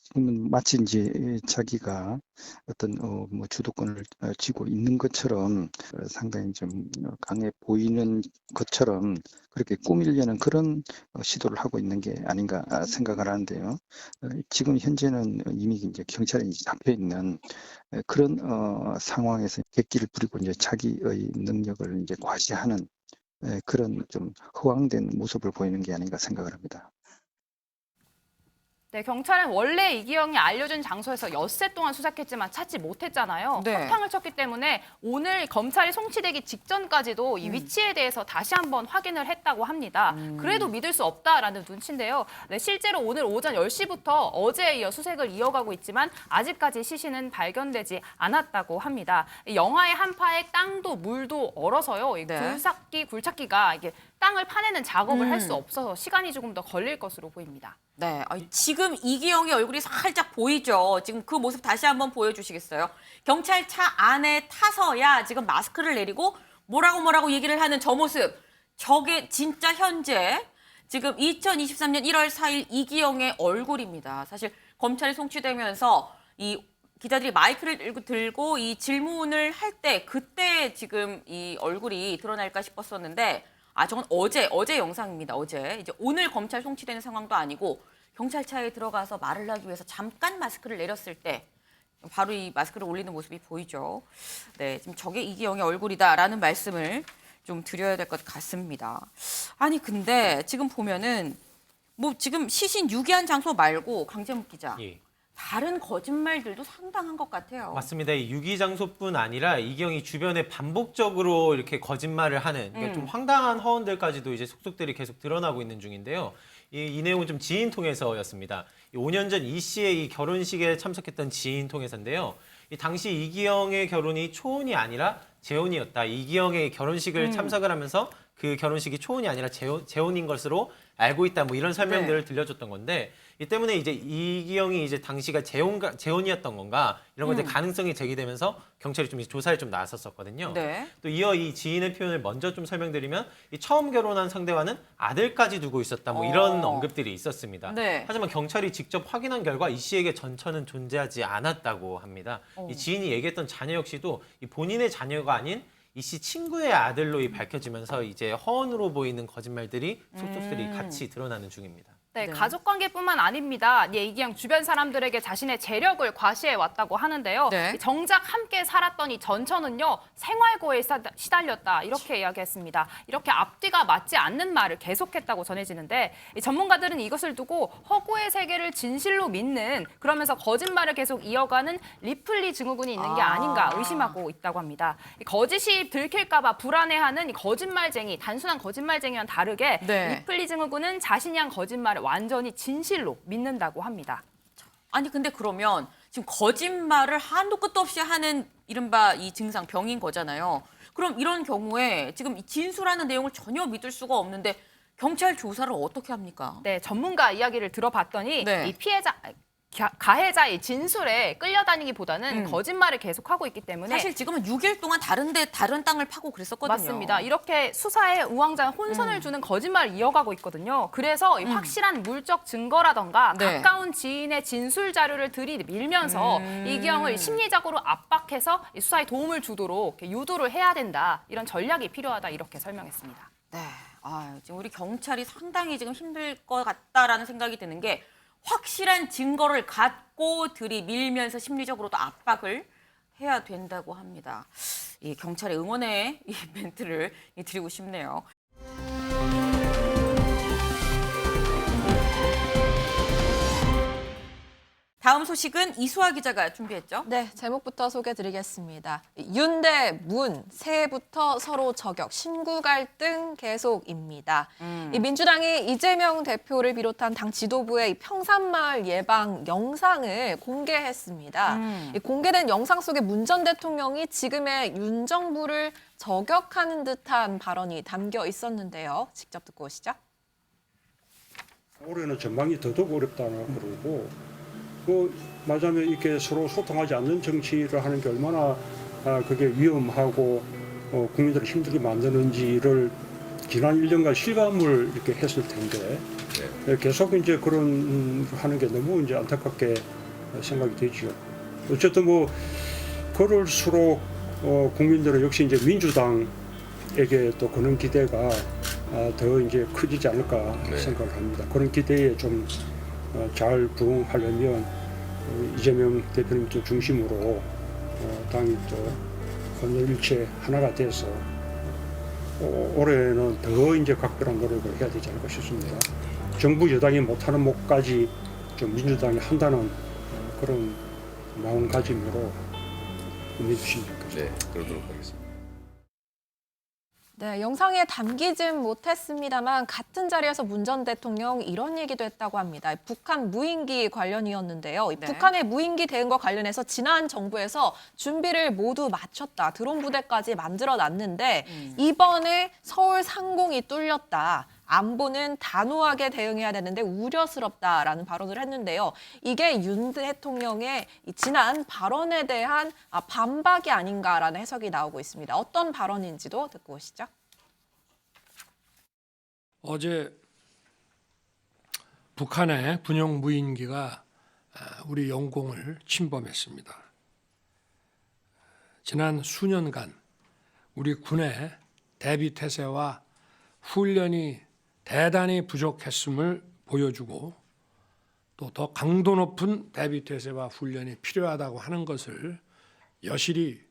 S16: 지금은 마치 이제 자기가 어떤 뭐 주도권을 쥐고 있는 것처럼 상당히 좀 강해 보이는 것처럼 그렇게 꾸미려는 그런 시도를 하고 있는 게 아닌가 생각을 하는데요. 지금 현재는 이미 이제 경찰에 이제 잡혀 있는 그런 상황에서 객기를 부리고 이제 자기의 능력을 이제 과시하는 그런 좀 허황된 모습을 보이는 게 아닌가 생각을 합니다.
S4: 네, 경찰은 원래 이기영이 알려준 장소에서 엿새 동안 수색했지만 찾지 못했잖아요.
S1: 네.
S4: 허탕을 쳤기 때문에 오늘 검찰이 송치되기 직전까지도 이 위치에 대해서 다시 한번 확인을 했다고 합니다. 그래도 믿을 수 없다라는 눈치인데요. 네, 실제로 오늘 오전 10시부터 어제에 이어 수색을 이어가고 있지만 아직까지 시신은 발견되지 않았다고 합니다. 영하의 한파에 땅도 물도 얼어서요. 이
S1: 네.
S4: 굴착기가 이게 땅을 파내는 작업을 할 수 없어서 시간이 조금 더 걸릴 것으로 보입니다.
S1: 네, 지금 이기영의 얼굴이 살짝 보이죠. 지금 그 모습 다시 한번 보여주시겠어요? 경찰차 안에 타서야 지금 마스크를 내리고 뭐라고 얘기를 하는 저 모습. 저게 진짜 현재 지금 2023년 1월 4일 이기영의 얼굴입니다. 사실 검찰이 송치되면서 이 기자들이 마이크를 들고 이 질문을 할 때 그때 지금 이 얼굴이 드러날까 싶었었는데 저건 어제 영상입니다. 어제. 이제 오늘 검찰 송치되는 상황도 아니고 경찰차에 들어가서 말을 하기 위해서 잠깐 마스크를 내렸을 때 바로 이 마스크를 올리는 모습이 보이죠. 네, 지금 저게 이기영의 얼굴이다라는 말씀을 좀 드려야 될 것 같습니다. 아니 근데 지금 보면은 뭐 지금 시신 유기한 장소 말고 강재묵 기자.
S2: 예.
S1: 다른 거짓말들도 상당한 것 같아요.
S2: 맞습니다. 이 유기 장소뿐 아니라 이기영이 주변에 반복적으로 이렇게 거짓말을 하는 그러니까 좀 황당한 허언들까지도 이제 속속들이 계속 드러나고 있는 중인데요. 이 내용은 좀 지인 통해서였습니다. 5년 전 이 씨의 이 결혼식에 참석했던 지인 통해서인데요. 이 당시 이기영의 결혼이 초혼이 아니라 재혼이었다. 이기영의 결혼식을 참석을 하면서 그 결혼식이 초혼이 아니라 재혼인 것으로 알고 있다. 뭐 이런 설명들을 들려줬던 건데 이 때문에 이제 이기영이 이제 당시가 재혼이었던 건가 이런 것들 가능성이 제기되면서 경찰이 좀 조사에 좀 나섰었거든요.
S1: 네.
S2: 또 이어 이 지인의 표현을 먼저 좀 설명드리면 이 처음 결혼한 상대와는 아들까지 두고 있었다. 뭐 이런 언급들이 있었습니다.
S1: 네.
S2: 하지만 경찰이 직접 확인한 결과 이 씨에게 전처는 존재하지 않았다고 합니다. 이 지인이 얘기했던 자녀 역시도 이 본인의 자녀가 아닌 이 씨 친구의 아들로 밝혀지면서 이제 허언으로 보이는 거짓말들이 속속들이 같이 드러나는 중입니다.
S4: 네, 가족관계뿐만 아닙니다. 이기영 주변 사람들에게 자신의 재력을 과시해 왔다고 하는데요.
S1: 네.
S4: 정작 함께 살았던 이 전처는요. 생활고에 시달렸다 이렇게 이야기했습니다. 이렇게 앞뒤가 맞지 않는 말을 계속했다고 전해지는데 이 전문가들은 이것을 두고 허구의 세계를 진실로 믿는 그러면서 거짓말을 계속 이어가는 리플리 증후군이 있는 게 아닌가 의심하고 있다고 합니다. 이 거짓이 들킬까 봐 불안해하는 이 거짓말쟁이, 단순한 거짓말쟁이와는 다르게
S1: 네.
S4: 리플리 증후군은 자신이 한 거짓말을 완전히 진실로 믿는다고 합니다.
S1: 아니 근데 그러면 지금 거짓말을 한도 끝도 없이 하는 이른바 이 증상 병인 거잖아요. 그럼 이런 경우에 지금 진술하는 내용을 전혀 믿을 수가 없는데 경찰 조사를 어떻게 합니까?
S4: 네, 전문가 이야기를 들어봤더니
S1: 네.
S4: 이 가해자의 진술에 끌려다니기보다는 거짓말을 계속하고 있기 때문에
S1: 사실 지금은 6일 동안 다른 땅을 파고 그랬었거든요.
S4: 맞습니다. 이렇게 수사에 우왕좌왕 혼선을 주는 거짓말을 이어가고 있거든요. 그래서 이 확실한 물적 증거라던가
S1: 네.
S4: 가까운 지인의 진술 자료를 들이밀면서 이기영을 심리적으로 압박해서 이 수사에 도움을 주도록 이렇게 유도를 해야 된다. 이런 전략이 필요하다 이렇게 설명했습니다.
S1: 네, 지금 우리 경찰이 상당히 지금 힘들 것 같다라는 생각이 드는 게 확실한 증거를 갖고 들이밀면서 심리적으로도 압박을 해야 된다고 합니다. 이 경찰의 응원의 이 멘트를 드리고 싶네요. 다음 소식은 이수아 기자가 준비했죠?
S3: 네, 제목부터 소개드리겠습니다. 윤 대 문, 새해부터 서로 저격, 신구 갈등 계속입니다. 이 민주당이 이재명 대표를 비롯한 당 지도부의 이 평산마을 예방 영상을 공개했습니다. 이 공개된 영상 속에 문 전 대통령이 지금의 윤 정부를 저격하는 듯한 발언이 담겨 있었는데요. 직접 듣고 오시죠.
S6: 올해는 전망이 더더욱 어렵다고 그러고 말하자면 이렇게 서로 소통하지 않는 정치를 하는 게 얼마나 그게 위험하고 국민들을 힘들게 만드는지를 지난 1년간 실감을 이렇게 했을 텐데 계속 이제 그런 하는 게 너무 이제 안타깝게 생각이 되죠. 어쨌든 뭐 그럴수록 국민들은 역시 이제 민주당에게 또 그런 기대가 더 이제 커지지 않을까 생각을 합니다. 그런 기대에 좀 잘 부응하려면 이재명 대표님도 중심으로 당이 또 혼혈일체 하나가 돼서 올해는 더 이제 각별한 노력을 해야 되지 않을까 싶습니다. 정부 여당이 못하는 몫까지 좀 민주당이 한다는 그런 마음가짐으로 임해주시면 좋겠습니다.
S17: 네, 그러도록 하겠습니다.
S3: 네, 영상에 담기진 못했습니다만 같은 자리에서 문 전 대통령 이런 얘기도 했다고 합니다. 북한 무인기 관련이었는데요. 이 북한의 무인기 대응과 관련해서 지난 정부에서 준비를 모두 마쳤다. 드론 부대까지 만들어놨는데 이번에 서울 상공이 뚫렸다. 안보는 단호하게 대응해야 되는데 우려스럽다라는 발언을 했는데요. 이게 윤 대통령의 지난 발언에 대한 반박이 아닌가라는 해석이 나오고 있습니다. 어떤 발언인지도 듣고 오시죠.
S6: 어제 북한의 군용 무인기가 우리 영공을 침범했습니다. 지난 수년간 우리 군의 대비 태세와 훈련이 대단히 부족했음을 보여주고 또 더 강도 높은 대비 태세와 훈련이 필요하다고 하는 것을 여실히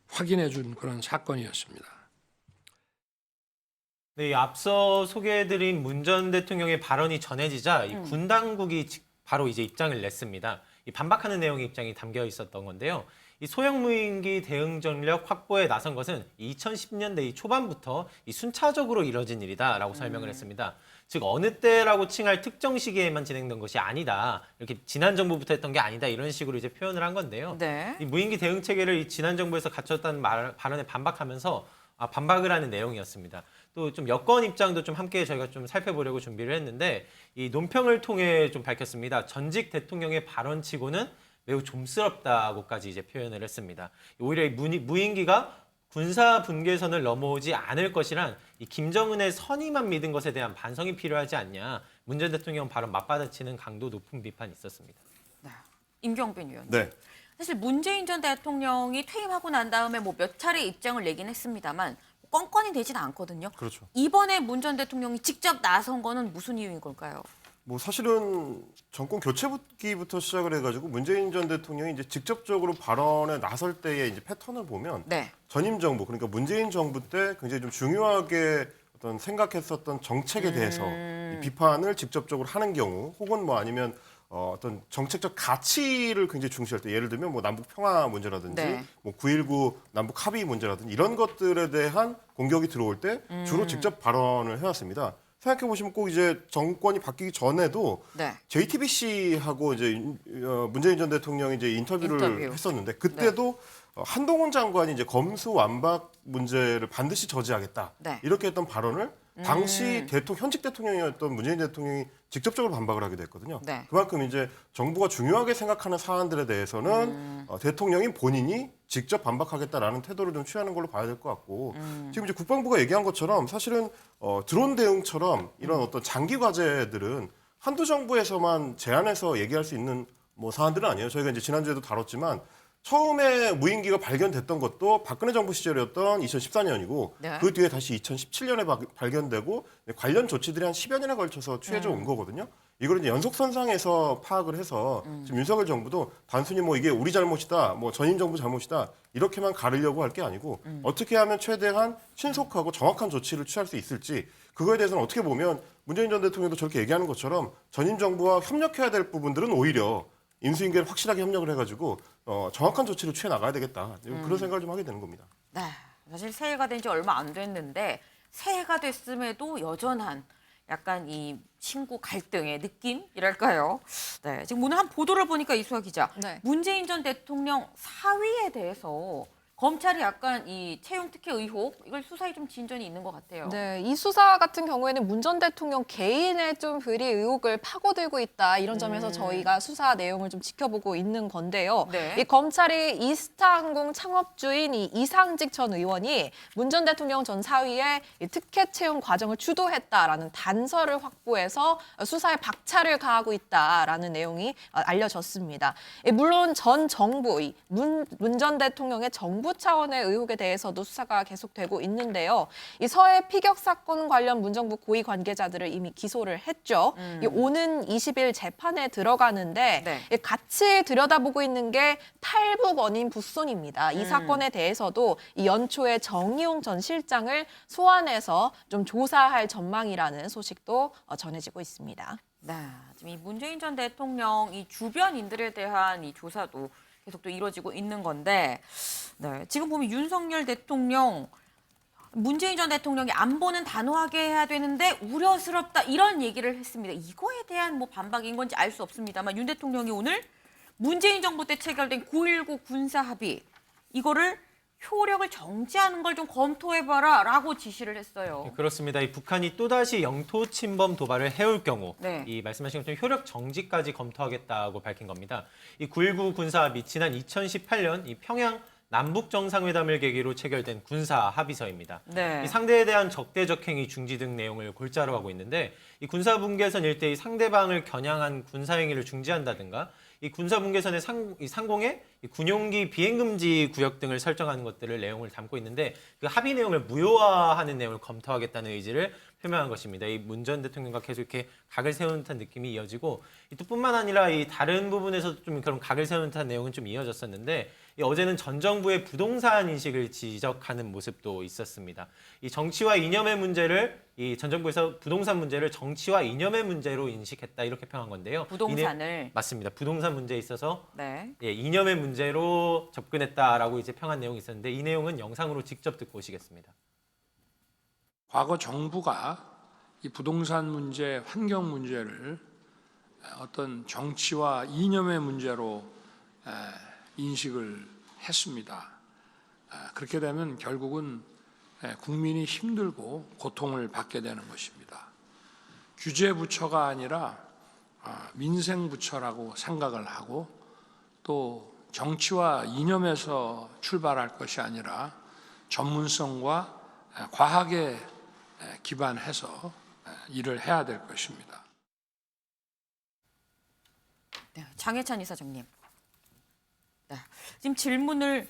S6: 확인해 준 그런 사건이었습니다.
S2: 네, 앞서 소개해드린 문 전 대통령의 발언이 전해지자 이 군 당국이 바로 이제 입장을 냈습니다. 이 반박하는 내용의 입장이 담겨 있었던 건데요. 이 소형 무인기 대응 전력 확보에 나선 것은 2010년대 초반부터 이 순차적으로 이뤄진 일이다라고 설명을 했습니다. 즉 어느 때라고 칭할 특정 시기에만 진행된 것이 아니다. 이렇게 지난 정부부터 했던 게 아니다. 이런 식으로 이제 표현을 한 건데요.
S1: 네.
S2: 이 무인기 대응 체계를 이 지난 정부에서 갖췄다는 발언에 반박하면서 반박을 하는 내용이었습니다. 또 좀 여권 입장도 좀 함께 저희가 좀 살펴보려고 준비를 했는데 이 논평을 통해 좀 밝혔습니다. 전직 대통령의 발언치고는 매우 좀스럽다고까지 이제 표현을 했습니다. 오히려 이 무인기가 군사 분계선을 넘어오지 않을 것이란 이 김정은의 선의만 믿은 것에 대한 반성이 필요하지 않냐. 문 전 대통령 발언 맞받아치는 강도 높은 비판이 있었습니다.
S1: 네. 임경빈 의원님.
S9: 네.
S1: 사실 문재인 전 대통령이 퇴임하고 난 다음에 뭐 몇 차례 입장을 내긴 했습니다만 껌껌이 되진 않거든요.
S9: 그렇죠.
S1: 이번에 문 전 대통령이 직접 나선 거는 무슨 이유인 걸까요?
S9: 뭐 사실은 정권 교체기부터 시작을 해가지고 문재인 전 대통령이 이제 직접적으로 발언에 나설 때의 이제 패턴을 보면 전임 정부 그러니까 문재인 정부 때 굉장히 좀 중요하게 어떤 생각했었던 정책에 대해서 이 비판을 직접적으로 하는 경우 혹은 뭐 아니면 어떤 정책적 가치를 굉장히 중시할 때 예를 들면 뭐 남북 평화 문제라든지 뭐 9.19 남북 합의 문제라든지 이런 것들에 대한 공격이 들어올 때 주로 직접 발언을 해왔습니다. 생각해 보시면 꼭 이제 정권이 바뀌기 전에도 JTBC하고 이제 문재인 전 대통령이 이제 인터뷰를 했었는데 그때도 한동훈 장관이 이제 검수완박 문제를 반드시 저지하겠다 이렇게 했던 발언을 당시 현직 대통령이었던 문재인 대통령이 직접적으로 반박을 하게 됐거든요. 그만큼 이제 정부가 중요하게 생각하는 사안들에 대해서는 대통령이 본인이 직접 반박하겠다라는 태도를 좀 취하는 걸로 봐야 될 것 같고 지금 이제 국방부가 얘기한 것처럼 사실은 드론 대응처럼 이런 어떤 장기 과제들은 한두 정부에서만 제안해서 얘기할 수 있는 뭐 사안들은 아니에요. 저희가 이제 지난주에도 다뤘지만 처음에 무인기가 발견됐던 것도 박근혜 정부 시절이었던 2014년이고 그 뒤에 다시 2017년에 발견되고 관련 조치들이 한 10여 년에 걸쳐서 취해져 온 거거든요. 이걸 이제 연속선상에서 파악을 해서 지금 윤석열 정부도 단순히 뭐 이게 우리 잘못이다, 뭐 전임 정부 잘못이다 이렇게만 가르려고 할 게 아니고 어떻게 하면 최대한 신속하고 정확한 조치를 취할 수 있을지 그거에 대해서는 어떻게 보면 문재인 전 대통령도 저렇게 얘기하는 것처럼 전임 정부와 협력해야 될 부분들은 오히려 인수인계를 확실하게 협력을 해가지고 정확한 조치를 취해 나가야 되겠다. 그런 생각을 좀 하게 되는 겁니다.
S1: 네, 사실 새해가 된 지 얼마 안 됐는데 새해가 됐음에도 여전한 약간 이 친구 갈등의 느낌이랄까요? 네, 지금 오늘 한 보도를 보니까 이수아 기자, 문재인 전 대통령 사위에 대해서 검찰이 약간 이 채용 특혜 의혹 이걸 수사에 좀 진전이 있는 것 같아요.
S3: 네, 이 수사 같은 경우에는 문 전 대통령 개인의 좀 불이익 의혹을 파고들고 있다. 이런 점에서 저희가 수사 내용을 좀 지켜보고 있는 건데요.
S1: 네.
S3: 이 검찰이 이스타항공 창업주인 이 이상직 전 의원이 문 전 대통령 전 사위의 이 특혜 채용 과정을 주도했다라는 단서를 확보해서 수사에 박차를 가하고 있다라는 내용이 알려졌습니다. 물론 전 정부, 문 전 대통령의 정부 차원의 의혹에 대해서도 수사가 계속되고 있는데요. 이 서해 피격 사건 관련 문정부 고위 관계자들을 이미 기소를 했죠. 이 오는 20일 재판에 들어가는데
S1: 네.
S3: 같이 들여다보고 있는 게 탈북 원인 부손입니다. 이 사건에 대해서도 이 연초에 정의용 전 실장을 소환해서 좀 조사할 전망이라는 소식도 전해지고 있습니다.
S1: 네, 지금 이 문재인 전 대통령 이 주변인들에 대한 이 조사도 계속 또 이루어지고 있는 건데, 네, 지금 보면 윤석열 대통령, 문재인 전 대통령이 안보는 단호하게 해야 되는데 우려스럽다 이런 얘기를 했습니다. 이거에 대한 뭐 반박인 건지 알 수 없습니다만 윤 대통령이 오늘 문재인 정부 때 체결된 9.19 군사 합의 이거를 효력을 정지하는 걸 좀 검토해봐라라고 지시를 했어요.
S2: 네, 그렇습니다. 이 북한이 또다시 영토 침범 도발을 해올 경우
S1: 네.
S2: 이 말씀하신 것처럼 효력 정지까지 검토하겠다고 밝힌 겁니다. 이 9.19 군사 합의 지난 2018년 이 평양 남북 정상회담을 계기로 체결된 군사 합의서입니다.
S1: 네.
S2: 이 상대에 대한 적대적 행위 중지 등 내용을 골자로 하고 있는데 이 군사 분계선 일대의 상대방을 겨냥한 군사 행위를 중지한다든가 이 군사 분계선의 상공에 이 군용기 비행 금지 구역 등을 설정하는 것들을 내용을 담고 있는데 그 합의 내용을 무효화하는 내용을 검토하겠다는 의지를 표명한 것입니다. 이 문 전 대통령과 계속 이렇게 각을 세우는 듯한 느낌이 이어지고 또 뿐만 아니라 이 다른 부분에서 좀 그런 각을 세우는 듯한 내용은 좀 이어졌었는데 어제는 전 정부의 부동산 인식을 지적하는 모습도 있었습니다. 이 정치와 이념의 문제를 이 전 정부에서 부동산 문제를 정치와 이념의 문제로 인식했다 이렇게 평한 건데요.
S1: 부동산을
S2: 맞습니다. 부동산 문제에 있어서
S1: 네.
S2: 예, 이념의 문제로 접근했다라고 이제 평한 내용이 있었는데 이 내용은 영상으로 직접 듣고 오시겠습니다.
S6: 과거 정부가 이 부동산 문제, 환경 문제를 어떤 정치와 이념의 문제로 인식을 했습니다. 그렇게 되면 결국은 국민이 힘들고 고통을 받게 되는 것입니다. 규제부처가 아니라 민생부처라고 생각을 하고 또 정치와 이념에서 출발할 것이 아니라 전문성과 과학에 기반해서 일을 해야 될 것입니다.
S1: 네, 장혜찬 이사장님. 네, 지금 질문을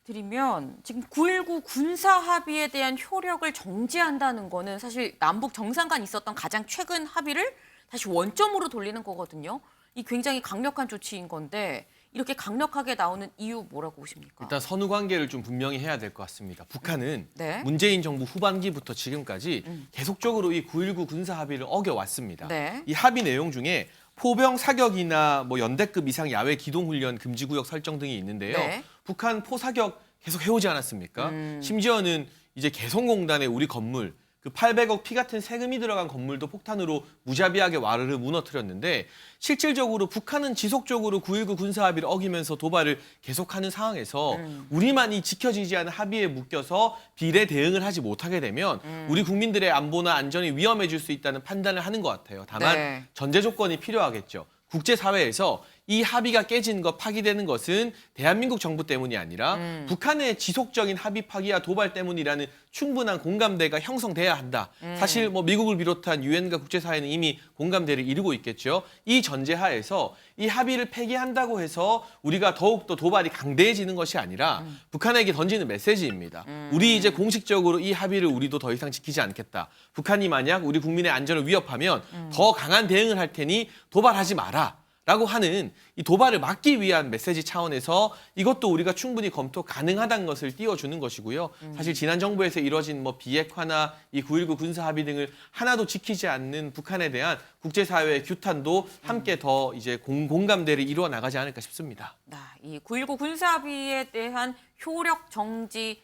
S1: 드리면 지금 9.19 군사 합의에 대한 효력을 정지한다는 거는 사실 남북 정상 간 있었던 가장 최근 합의를 다시 원점으로 돌리는 거거든요. 이 굉장히 강력한 조치인 건데 이렇게 강력하게 나오는 이유 뭐라고 보십니까?
S12: 일단 선후 관계를 좀 분명히 해야 될 것 같습니다. 북한은
S1: 네.
S12: 문재인 정부 후반기부터 지금까지 계속적으로 이 9.19 군사 합의를 어겨왔습니다.
S1: 네.
S12: 이 합의 내용 중에 포병 사격이나 뭐 연대급 이상 야외 기동 훈련 금지 구역 설정 등이 있는데요.
S1: 네.
S12: 북한 포사격 계속 해오지 않았습니까? 심지어는 이제 개성공단의 우리 건물 그 800억 피 같은 세금이 들어간 건물도 폭탄으로 무자비하게 와르르 무너뜨렸는데 실질적으로 북한은 지속적으로 9.19 군사합의를 어기면서 도발을 계속하는 상황에서 우리만이 지켜지지 않은 합의에 묶여서 비례 대응을 하지 못하게 되면 우리 국민들의 안보나 안전이 위험해질 수 있다는 판단을 하는 것 같아요. 다만
S1: 네.
S12: 전제 조건이 필요하겠죠. 국제사회에서 이 합의가 깨진 것, 파기되는 것은 대한민국 정부 때문이 아니라 북한의 지속적인 합의 파기와 도발 때문이라는 충분한 공감대가 형성돼야 한다. 사실 뭐 미국을 비롯한 유엔과 국제사회는 이미 공감대를 이루고 있겠죠. 이 전제하에서 이 합의를 폐기한다고 해서 우리가 더욱더 도발이 강대해지는 것이 아니라 북한에게 던지는 메시지입니다. 우리 이제 공식적으로 이 합의를 우리도 더 이상 지키지 않겠다. 북한이 만약 우리 국민의 안전을 위협하면 더 강한 대응을 할 테니 도발하지 마라. 라고 하는 이 도발을 막기 위한 메시지 차원에서 이것도 우리가 충분히 검토 가능하다는 것을 띄워주는 것이고요. 사실 지난 정부에서 이뤄진 뭐 비핵화나 이 9.19 군사 합의 등을 하나도 지키지 않는 북한에 대한 국제사회의 규탄도 함께 더 이제 공감대를 이루어 나가지 않을까 싶습니다.
S1: 이 9.19 군사 합의에 대한 효력 정지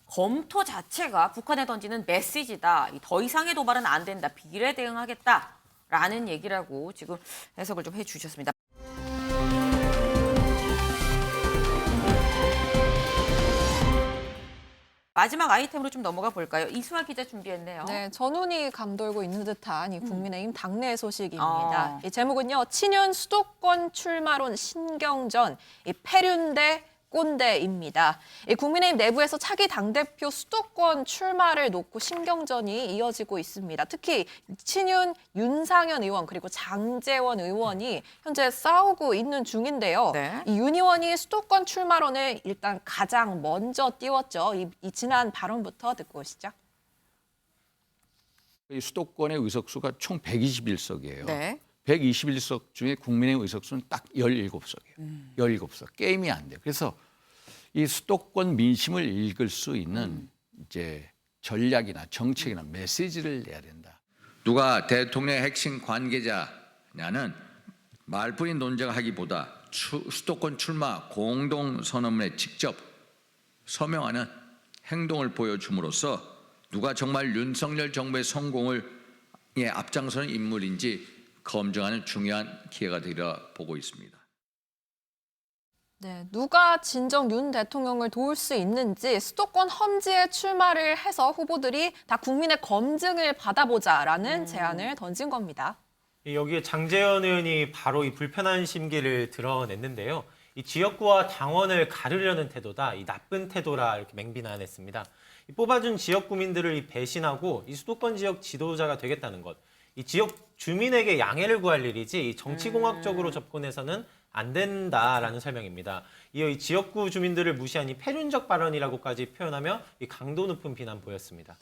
S1: 검토 자체가 북한에 던지는 메시지다. 더 이상의 도발은 안 된다. 비례 대응하겠다. 라는 얘기라고 지금 해석을 좀 해주셨습니다. 마지막 아이템으로 좀 넘어가 볼까요? 이수아 기자 준비했네요.
S3: 네, 전운이 감돌고 있는 듯한 이 국민의힘 당내 소식입니다. 이 제목은요, 친윤 수도권 출마론 신경전, 이 패륜 대 꼰대입니다. 이 국민의힘 내부에서 차기 당대표 수도권 출마를 놓고 신경전이 이어지고 있습니다. 특히 친윤 윤상현 의원 그리고 장제원 의원이 현재 싸우고 있는 중인데요.
S1: 네.
S3: 이 윤 의원이 수도권 출마론을 일단 가장 먼저 띄웠죠. 이 지난 발언부터 듣고 오시죠.
S17: 이 수도권의 의석수가 총 121석이에요.
S1: 네.
S17: 121석 중에 국민의힘 의석수는 딱 17석이에요. 17석. 게임이 안 돼요. 그래서 이 수도권 민심을 읽을 수 있는 이제 전략이나 정책이나 메시지를 내야 된다.
S18: 누가 대통령의 핵심 관계자냐는 말뿐인 논쟁하기보다 수도권 출마 공동선언문에 직접 서명하는 행동을 보여줌으로써 누가 정말 윤석열 정부의 성공을 앞장서는 인물인지 검증하는 중요한 기회가 되리라 보고 있습니다.
S3: 네, 누가 진정 윤 대통령을 도울 수 있는지 수도권 험지에 출마를 해서 후보들이 다 국민의 검증을 받아보자라는 제안을 던진 겁니다.
S2: 여기에 장제원 의원이 바로 이 불편한 심기를 드러냈는데요. 이 지역구와 당원을 가르려는 태도다, 이 나쁜 태도라 이렇게 맹비난했습니다. 이 뽑아준 지역 구민들을 배신하고 이 수도권 지역 지도자가 되겠다는 것, 이 지역 주민에게 양해를 구할 일이지 정치공학적으로 접근해서는 안 된다라는 설명입니다. 이어 이 지역구 주민들을 무시한 이 패륜적 발언이라고까지 표현하며 이 강도 높은 비난 보였습니다.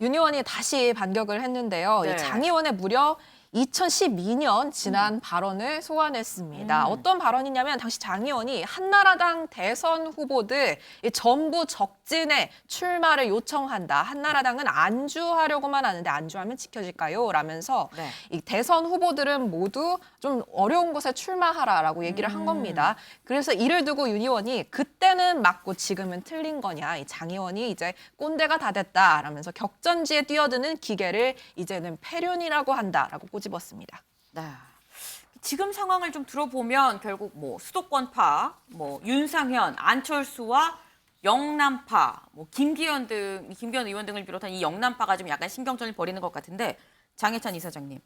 S3: 윤 의원이 다시 반격을 했는데요.
S1: 네.
S3: 이 장 의원의 무려 2012년 지난 발언을 소환했습니다. 어떤 발언이냐면 당시 장 의원이 한나라당 대선 후보들 전부 적진에 출마를 요청한다. 한나라당은 안주하려고만 하는데 안주하면 지켜질까요? 라면서
S1: 네.
S3: 이 대선 후보들은 모두 좀 어려운 곳에 출마하라라고 얘기를 한 겁니다. 그래서 이를 두고 윤 의원이 그때는 맞고 지금은 틀린 거냐. 이 장 의원이 이제 꼰대가 다 됐다라면서 격전지에 뛰어드는 기계를 이제는 패륜이라고 한다라고 꼬집었습니다.
S1: 네. 지금 상황을 좀 들어보면 결국 뭐 수도권파, 뭐 윤상현, 안철수와 영남파, 뭐 김기현 의원 등을 비롯한 이 영남파가 좀 약간 신경전을 벌이는 것 같은데 장혜찬 이사장님,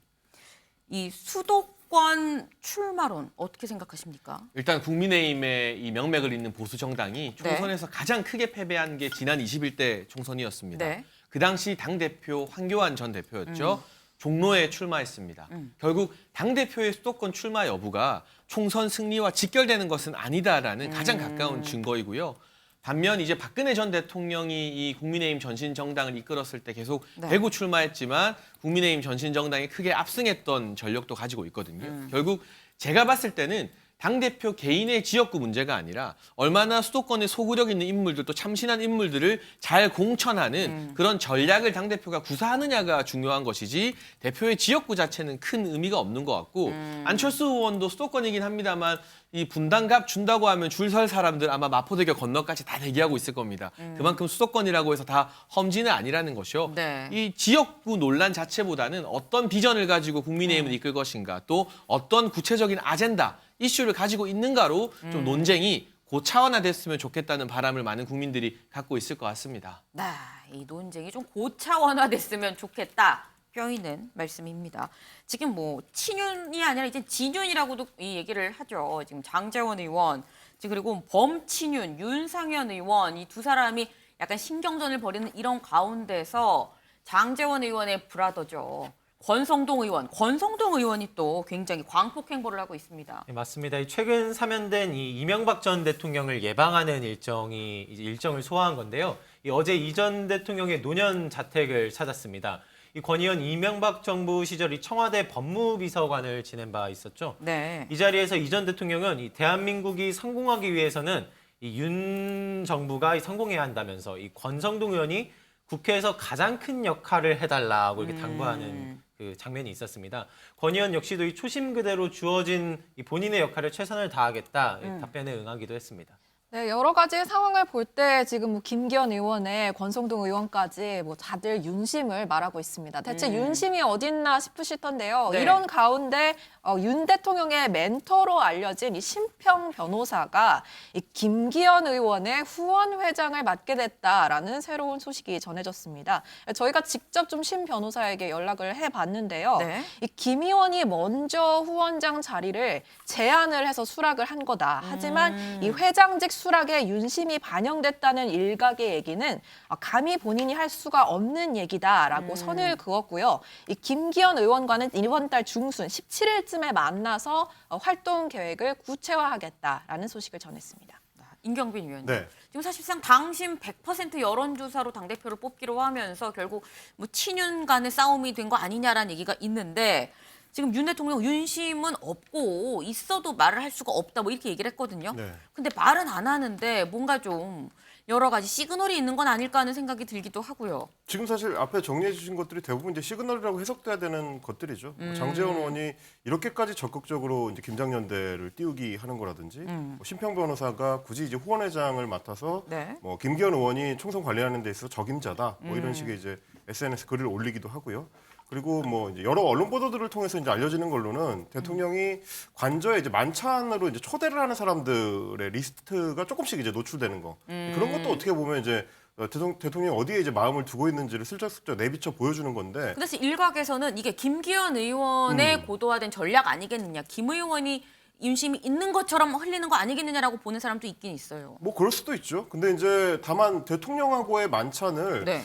S1: 이 수도권 출마론 어떻게 생각하십니까?
S12: 일단 국민의힘의 이 명맥을 잇는 보수 정당이 총선에서 가장 크게 패배한 게 지난 21대 총선이었습니다.
S1: 네.
S12: 그 당시 당대표 황교안 전 대표였죠. 종로에 출마했습니다. 결국 당대표의 수도권 출마 여부가 총선 승리와 직결되는 것은 아니다라는 가장 가까운 증거이고요. 반면 이제 박근혜 전 대통령이 이 국민의힘 전신정당을 이끌었을 때 계속 대구 출마했지만 국민의힘 전신정당이 크게 압승했던 전력도 가지고 있거든요. 결국 제가 봤을 때는 당대표 개인의 지역구 문제가 아니라 얼마나 수도권에 소구력 있는 인물들 또 참신한 인물들을 잘 공천하는 그런 전략을 당대표가 구사하느냐가 중요한 것이지 대표의 지역구 자체는 큰 의미가 없는 것 같고 안철수 의원도 수도권이긴 합니다만 이 분당갑 준다고 하면 줄 설 사람들 아마 마포대교 건너까지 다 대기하고 있을 겁니다. 그만큼 수도권이라고 해서 다 험지는 아니라는 것이요.
S1: 네.
S12: 이 지역구 논란 자체보다는 어떤 비전을 가지고 국민의힘을 이끌 것인가 또 어떤 구체적인 아젠다, 이슈를 가지고 있는가로 좀 논쟁이 고차원화됐으면 좋겠다는 바람을 많은 국민들이 갖고 있을 것 같습니다.
S1: 네, 이 논쟁이 좀 고차원화됐으면 좋겠다. 뼈있는 말씀입니다. 지금 뭐 친윤이 아니라 이제 진윤이라고도 이 얘기를 하죠. 지금 장제원 의원, 지금 그리고 범친윤, 윤상현 의원 이 두 사람이 약간 신경전을 벌이는 이런 가운데서 장제원 의원의 브라더죠. 권성동 의원이 또 굉장히 광폭 행보를 하고 있습니다.
S2: 네, 맞습니다. 최근 사면된 이 이명박 전 대통령을 예방하는 일정을 소화한 건데요. 어제 이 전 대통령의 노년 자택을 찾았습니다. 이 권 의원 이명박 정부 시절 이 청와대 법무비서관을 지낸 바 있었죠.
S1: 네.
S2: 이 자리에서 이 전 대통령은 이 대한민국이 성공하기 위해서는 이 윤 정부가 성공해야 한다면서 이 권성동 의원이 국회에서 가장 큰 역할을 해달라고 이렇게 당부하는 그 장면이 있었습니다. 권 의원 역시도 이 초심 그대로 주어진 이 본인의 역할을 최선을 다하겠다 답변에 응하기도 했습니다.
S3: 네, 여러 가지 상황을 볼 때 지금 뭐 김기현 의원의 권성동 의원까지 뭐 다들 윤심을 말하고 있습니다. 대체 윤심이 어딨나 싶으실 텐데요.
S1: 네.
S3: 이런 가운데 윤 대통령의 멘토로 알려진 이 심평 변호사가 이 김기현 의원의 후원 회장을 맡게 됐다라는 새로운 소식이 전해졌습니다. 저희가 직접 좀 심 변호사에게 연락을 해봤는데요.
S1: 네.
S3: 이 김 의원이 먼저 후원장 자리를 제안을 해서 수락을 한 거다. 하지만 이 회장직 수락에 윤심이 반영됐다는 일각의 얘기는 감히 본인이 할 수가 없는 얘기다라고 선을 그었고요. 이 김기현 의원과는 이번 달 중순 17일쯤에 만나서 활동 계획을 구체화하겠다라는 소식을 전했습니다.
S1: 임경빈 위원님.
S9: 네.
S1: 지금 사실상 당심 100% 여론조사로 당대표를 뽑기로 하면서 결국 뭐 친윤 간의 싸움이 된 거 아니냐라는 얘기가 있는데 지금 윤 대통령 윤심은 없고 있어도 말을 할 수가 없다 뭐 이렇게 얘기를 했거든요.
S9: 네.
S1: 근데 말은 안 하는데 뭔가 좀 여러 가지 시그널이 있는 건 아닐까 하는 생각이 들기도 하고요.
S9: 지금 사실 앞에 정리해 주신 것들이 대부분 이제 시그널이라고 해석돼야 되는 것들이죠. 장제원 의원이 이렇게까지 적극적으로 이제 김장연대를 띄우기 하는 거라든지 뭐 심평 변호사가 굳이 이제 후원회장을 맡아서
S1: 네.
S9: 뭐 김기현 의원이 총선 관리하는 데 있어서 적임자다 뭐 이런 식의 이제 SNS 글을 올리기도 하고요. 그리고 뭐 이제 여러 언론 보도들을 통해서 이제 알려지는 걸로는 대통령이 관저에 이제 만찬으로 이제 초대를 하는 사람들의 리스트가 조금씩 이제 노출되는 거. 그런 것도 어떻게 보면 이제 대통령이 어디에 이제 마음을 두고 있는지를 슬쩍슬쩍 내비쳐 보여주는 건데.
S1: 그래서 일각에서는 이게 김기현 의원의 고도화된 전략 아니겠느냐. 김 의원이 윤심이 있는 것처럼 흘리는 거 아니겠느냐라고 보는 사람도 있긴 있어요.
S9: 뭐 그럴 수도 있죠. 근데 이제 다만 대통령하고의 만찬을
S1: 네.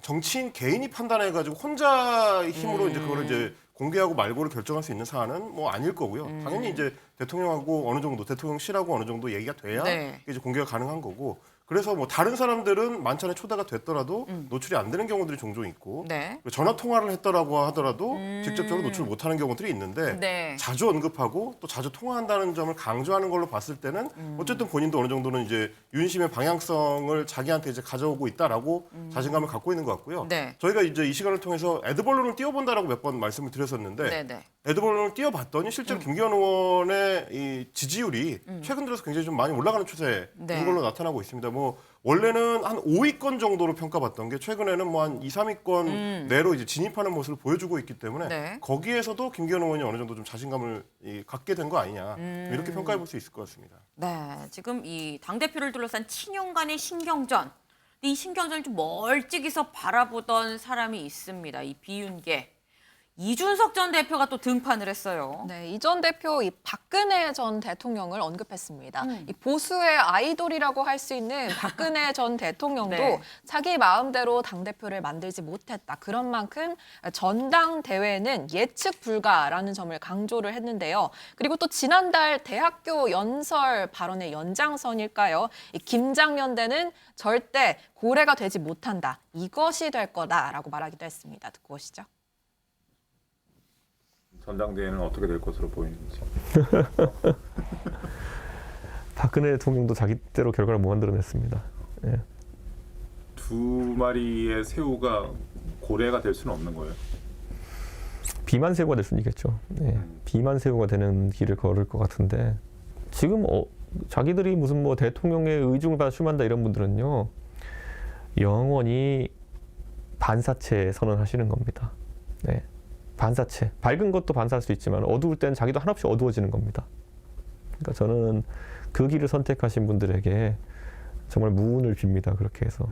S9: 정치인 개인이 판단해가지고 혼자 힘으로 이제 그거를 이제 공개하고 말고를 결정할 수 있는 사안은 뭐 아닐 거고요. 당연히 이제 대통령하고 어느 정도 대통령실하고 어느 정도 얘기가 돼야
S1: 네.
S9: 이제 공개가 가능한 거고. 그래서 뭐 다른 사람들은 만찬에 초대가 됐더라도 노출이 안 되는 경우들이 종종 있고
S1: 네.
S9: 전화 통화를 했더라고 하더라도 직접적으로 노출 못하는 경우들이 있는데
S1: 네.
S9: 자주 언급하고 또 자주 통화한다는 점을 강조하는 걸로 봤을 때는 어쨌든 본인도 어느 정도는 이제 윤심의 방향성을 자기한테 이제 가져오고 있다라고 자신감을 갖고 있는 것 같고요.
S1: 네.
S9: 저희가 이제 이 시간을 통해서 애드벌룬을 띄워본다라고 몇 번 말씀을 드렸었는데
S1: 네, 네.
S9: 애드벌룬을 띄워봤더니 실제로 김기현 의원의 이 지지율이 최근 들어서 굉장히 좀 많이 올라가는 추세인
S1: 네.
S9: 걸로 나타나고 있습니다. 뭐 원래는 한 5위권 정도로 평가받던 게 최근에는 뭐 한 2, 3위권 내로 이제 진입하는 모습을 보여주고 있기 때문에
S1: 네.
S9: 거기에서도 김기현 의원이 어느 정도 좀 자신감을 갖게 된 거 아니냐 이렇게 평가해 볼 수 있을 것 같습니다.
S1: 네, 지금 이 당대표를 둘러싼 친윤 간의 신경전. 이 신경전을 좀 멀찍이서 바라보던 사람이 있습니다. 이 비윤계. 이준석 전 대표가 또 등판을 했어요.
S3: 네, 이 전 대표 이 박근혜 전 대통령을 언급했습니다. 이 보수의 아이돌이라고 할 수 있는 박근혜 전 대통령도
S1: 네.
S3: 자기 마음대로 당대표를 만들지 못했다. 그런 만큼 전당대회는 예측 불가라는 점을 강조를 했는데요. 그리고 또 지난달 대학교 연설 발언의 연장선일까요? 이 김장연대는 절대 고래가 되지 못한다. 이것이 될 거다라고 말하기도 했습니다. 듣고 오시죠.
S19: 전당대회는 어떻게 될 것으로 보이는지.
S20: 박근혜 대통령도 자기대로 결과를 못 만들어냈습니다. 예.
S19: 두 마리의 새우가 고래가 될 수는 없는 거예요.
S20: 비만 새우가 될 수는 있겠죠. 예. 비만 새우가 되는 길을 걸을 것 같은데 지금 자기들이 무슨 뭐 대통령의 의중을 받아 출마한다 이런 분들은요 영원히 반사체 선언하시는 겁니다. 네. 반사체. 밝은 것도 반사할 수 있지만 어두울 때는 자기도 한없이 어두워지는 겁니다. 그러니까 저는 그 길을 선택하신 분들에게 정말 무운을 빕니다. 그렇게 해서.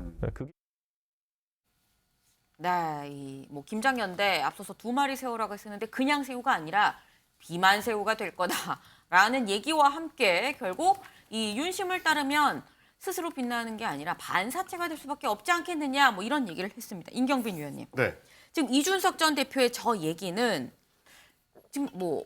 S1: 네, 이 뭐 김장연대 앞서서 두 마리 새우라고 했었는데 그냥 새우가 아니라 비만 새우가 될 거다라는 얘기와 함께 결국 이 윤심을 따르면 스스로 빛나는 게 아니라 반사체가 될 수밖에 없지 않겠느냐 뭐 이런 얘기를 했습니다. 임경빈 위원님.
S9: 네.
S1: 지금 이준석 전 대표의 저 얘기는 지금 뭐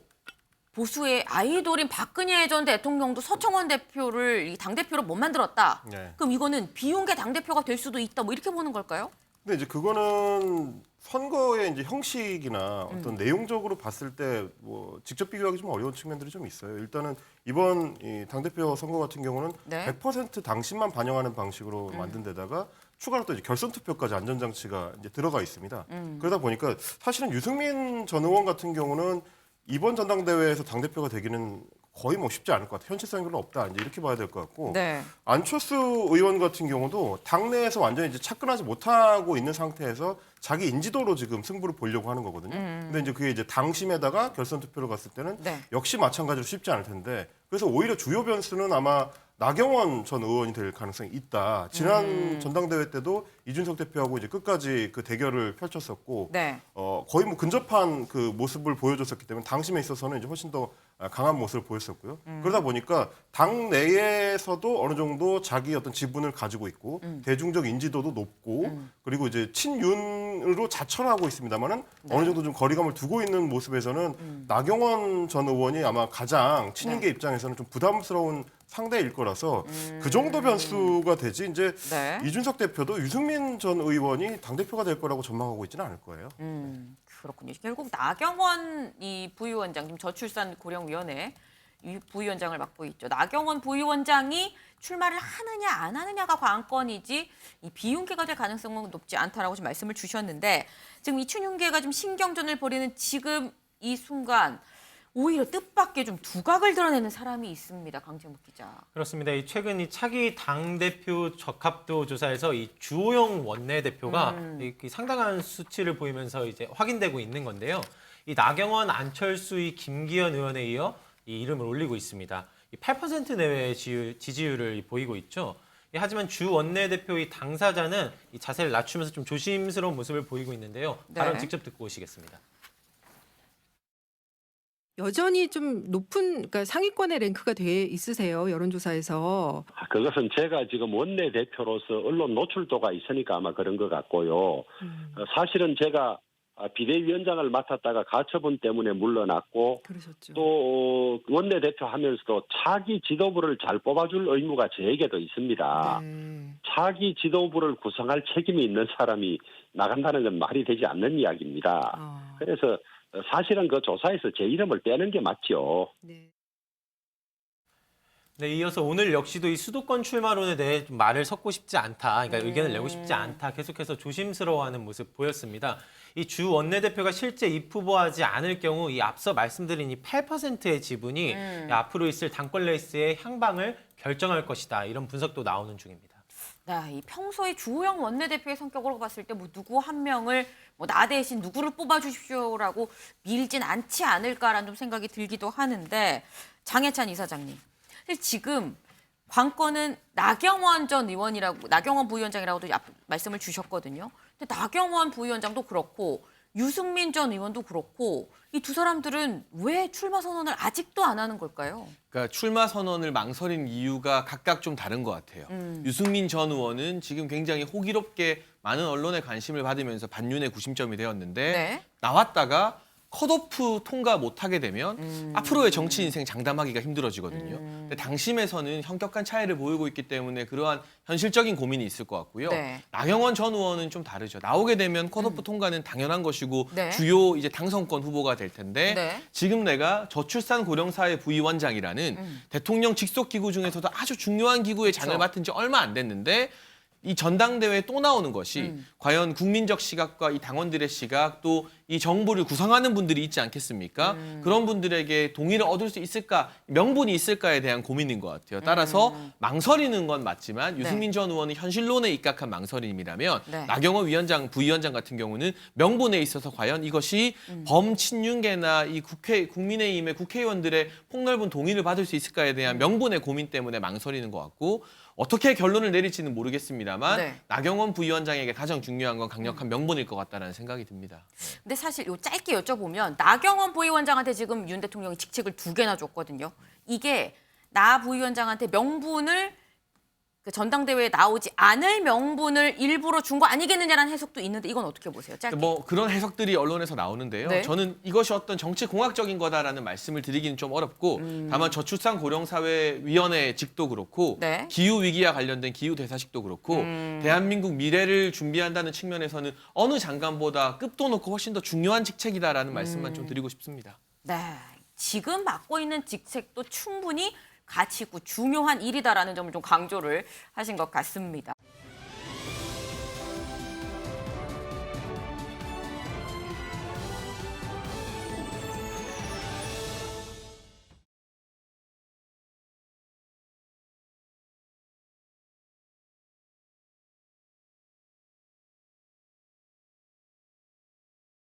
S1: 보수의 아이돌인 박근혜 전 대통령도 서청원 대표를 이 당대표로 못 만들었다.
S9: 네.
S1: 그럼 이거는 비윤계 당대표가 될 수도 있다. 뭐 이렇게 보는 걸까요?
S9: 근데 이제 그거는 선거의 이제 형식이나 어떤 내용적으로 봤을 때 뭐 직접 비교하기 좀 어려운 측면들이 좀 있어요. 일단은 이번 이 당대표 선거 같은 경우는
S1: 네.
S9: 100% 당심만 반영하는 방식으로 만든 데다가 추가로 또 이제 결선 투표까지 안전장치가 이제 들어가 있습니다. 그러다 보니까 사실은 유승민 전 의원 같은 경우는 이번 전당대회에서 당대표가 되기는 거의 뭐 쉽지 않을 것 같아요. 현실성이 별로 없다. 이제 이렇게 봐야 될 것 같고
S1: 네.
S9: 안철수 의원 같은 경우도 당내에서 완전히 이제 착근하지 못하고 있는 상태에서 자기 인지도로 지금 승부를 보려고 하는 거거든요. 근데 이제 그게 이제 당심에다가 결선 투표로 갔을 때는
S1: 네.
S9: 역시 마찬가지로 쉽지 않을 텐데 그래서 오히려 주요 변수는 아마 나경원 전 의원이 될 가능성이 있다. 지난 전당대회 때도 이준석 대표하고 이제 끝까지 그 대결을 펼쳤었고
S1: 네.
S9: 거의 뭐 근접한 그 모습을 보여줬었기 때문에 당심에 있어서는 이제 훨씬 더 강한 모습을 보였었고요. 그러다 보니까 당 내에서도 어느 정도 자기 어떤 지분을 가지고 있고 대중적 인지도도 높고 그리고 이제 친윤으로 자처하고 있습니다만은 어느 정도 좀 거리감을 두고 있는 모습에서는 나경원 전 의원이 아마 가장 친윤계 입장에서는 좀 부담스러운 상대일 거라서 그 정도 변수가 되지 이제
S1: 네.
S9: 이준석 대표도 유승민 전 의원이 당대표가 될 거라고 전망하고 있지는 않을 거예요.
S1: 그렇군요. 결국 나경원 이 부위원장, 지금 저출산 고령위원회 이 부위원장을 맡고 있죠. 나경원 부위원장이 출마를 하느냐 안 하느냐가 관건이지 이 비윤계가 될 가능성은 높지 않다라고 지금 말씀을 주셨는데 지금 이 친윤계가 좀 신경전을 벌이는 지금 이 순간 오히려 뜻밖의 좀 두각을 드러내는 사람이 있습니다. 강재묵 기자.
S2: 그렇습니다. 이 최근 이 차기 당대표 적합도 조사에서 이 주호영 원내대표가 이 상당한 수치를 보이면서 이제 확인되고 있는 건데요. 이 나경원, 안철수, 이 김기현 의원에 이어 이 이름을 올리고 있습니다. 이 8% 내외의 지지율을 보이고 있죠. 하지만 주 원내대표 이 당사자는 이 자세를 낮추면서 좀 조심스러운 모습을 보이고 있는데요. 발언
S1: 네.
S2: 직접 듣고 오시겠습니다.
S21: 여전히 좀 높은 그러니까 상위권의 랭크가 돼 있으세요. 여론조사에서.
S22: 그것은 제가 지금 원내대표로서 언론 노출도가 있으니까 아마 그런 것 같고요. 사실은 제가 비대위원장을 맡았다가 가처분 때문에 물러났고
S21: 그러셨죠.
S22: 또 원내대표 하면서도 차기 지도부를 잘 뽑아줄 의무가 저에게도 있습니다. 차기 지도부를 구성할 책임이 있는 사람이 나간다는 건 말이 되지 않는 이야기입니다. 그래서 사실은 그 조사에서 제 이름을 빼는 게 맞죠.
S2: 네, 이어서 오늘 역시도 이 수도권 출마론에 대해 좀 말을 섞고 싶지 않다, 그러니까 의견을 내고 싶지 않다, 계속해서 조심스러워하는 모습 보였습니다. 이 주 원내대표가 실제 입후보하지 않을 경우 이 앞서 말씀드린 이 8%의 지분이 이 앞으로 있을 당권 레이스의 향방을 결정할 것이다, 이런 분석도 나오는 중입니다.
S1: 네, 이 평소에 주호영 원내대표의 성격으로 봤을 때 뭐 누구 한 명을 뭐 나 대신 누구를 뽑아주십시오라고 밀진 않지 않을까라는 좀 생각이 들기도 하는데 장해찬 이사장님, 사실 지금 관건은 나경원 전 의원이라고 나경원 부위원장이라고도 말씀을 주셨거든요. 근데 나경원 부위원장도 그렇고 유승민 전 의원도 그렇고 이 두 사람들은 왜 출마 선언을 아직도 안 하는 걸까요?
S12: 그러니까 출마 선언을 망설인 이유가 각각 좀 다른 것 같아요. 유승민 전 의원은 지금 굉장히 호기롭게 많은 언론의 관심을 받으면서 반윤의 구심점이 되었는데
S1: 네.
S12: 나왔다가 컷오프 통과 못하게 되면 앞으로의 정치 인생 장담하기가 힘들어지거든요. 근데 당심에서는 현격한 차이를 보이고 있기 때문에 그러한 현실적인 고민이 있을 것 같고요.
S1: 네.
S12: 나경원 전 의원은 좀 다르죠. 나오게 되면 컷오프 통과는 당연한 것이고
S1: 네.
S12: 주요 이제 당선권 후보가 될 텐데
S1: 네.
S12: 지금 내가 저출산 고령사회 부위원장이라는 대통령 직속 기구 중에서도 아주 중요한 기구의 장을 맡은 지 얼마 안 됐는데 이 전당대회에 또 나오는 것이 과연 국민적 시각과 이 당원들의 시각 또 이 정부를 구성하는 분들이 있지 않겠습니까? 그런 분들에게 동의를 얻을 수 있을까, 명분이 있을까에 대한 고민인 것 같아요. 따라서 망설이는 건 맞지만 유승민 전 의원은 현실론에 입각한 망설임이라면 나경원 위원장, 부위원장 같은 경우는 명분에 있어서 과연 이것이 범친윤계나 이 국민의힘의 국회의원들의 폭넓은 동의를 받을 수 있을까에 대한 명분의 고민 때문에 망설이는 것 같고 어떻게 결론을 내릴지는 모르겠습니다만 나경원 부위원장에게 가장 중요한 건 강력한 명분일 것 같다는 생각이 듭니다.
S1: 근데 사실 요 짧게 여쭤보면 나경원 부위원장한테 지금 윤 대통령이 직책을 2개나 줬거든요. 이게 나 부위원장한테 명분을 그 전당대회에 나오지 않을 명분을 일부러 준 거 아니겠느냐라는 해석도 있는데 이건 어떻게 보세요? 짧게.
S12: 뭐 그런 해석들이 언론에서 나오는데요.
S1: 네.
S12: 저는 이것이 어떤 정치 공학적인 거다라는 말씀을 드리기는 좀 어렵고 다만 저출산 고령사회위원회직도 그렇고 기후 위기와 관련된 기후 대사식도 그렇고 대한민국 미래를 준비한다는 측면에서는 어느 장관보다 급도 놓고 훨씬 더 중요한 직책이다라는 말씀만 좀 드리고 싶습니다.
S1: 네, 지금 맡고 있는 직책도 충분히 가치 있고 중요한 일이다라는 점을 좀 강조를 하신 것 같습니다.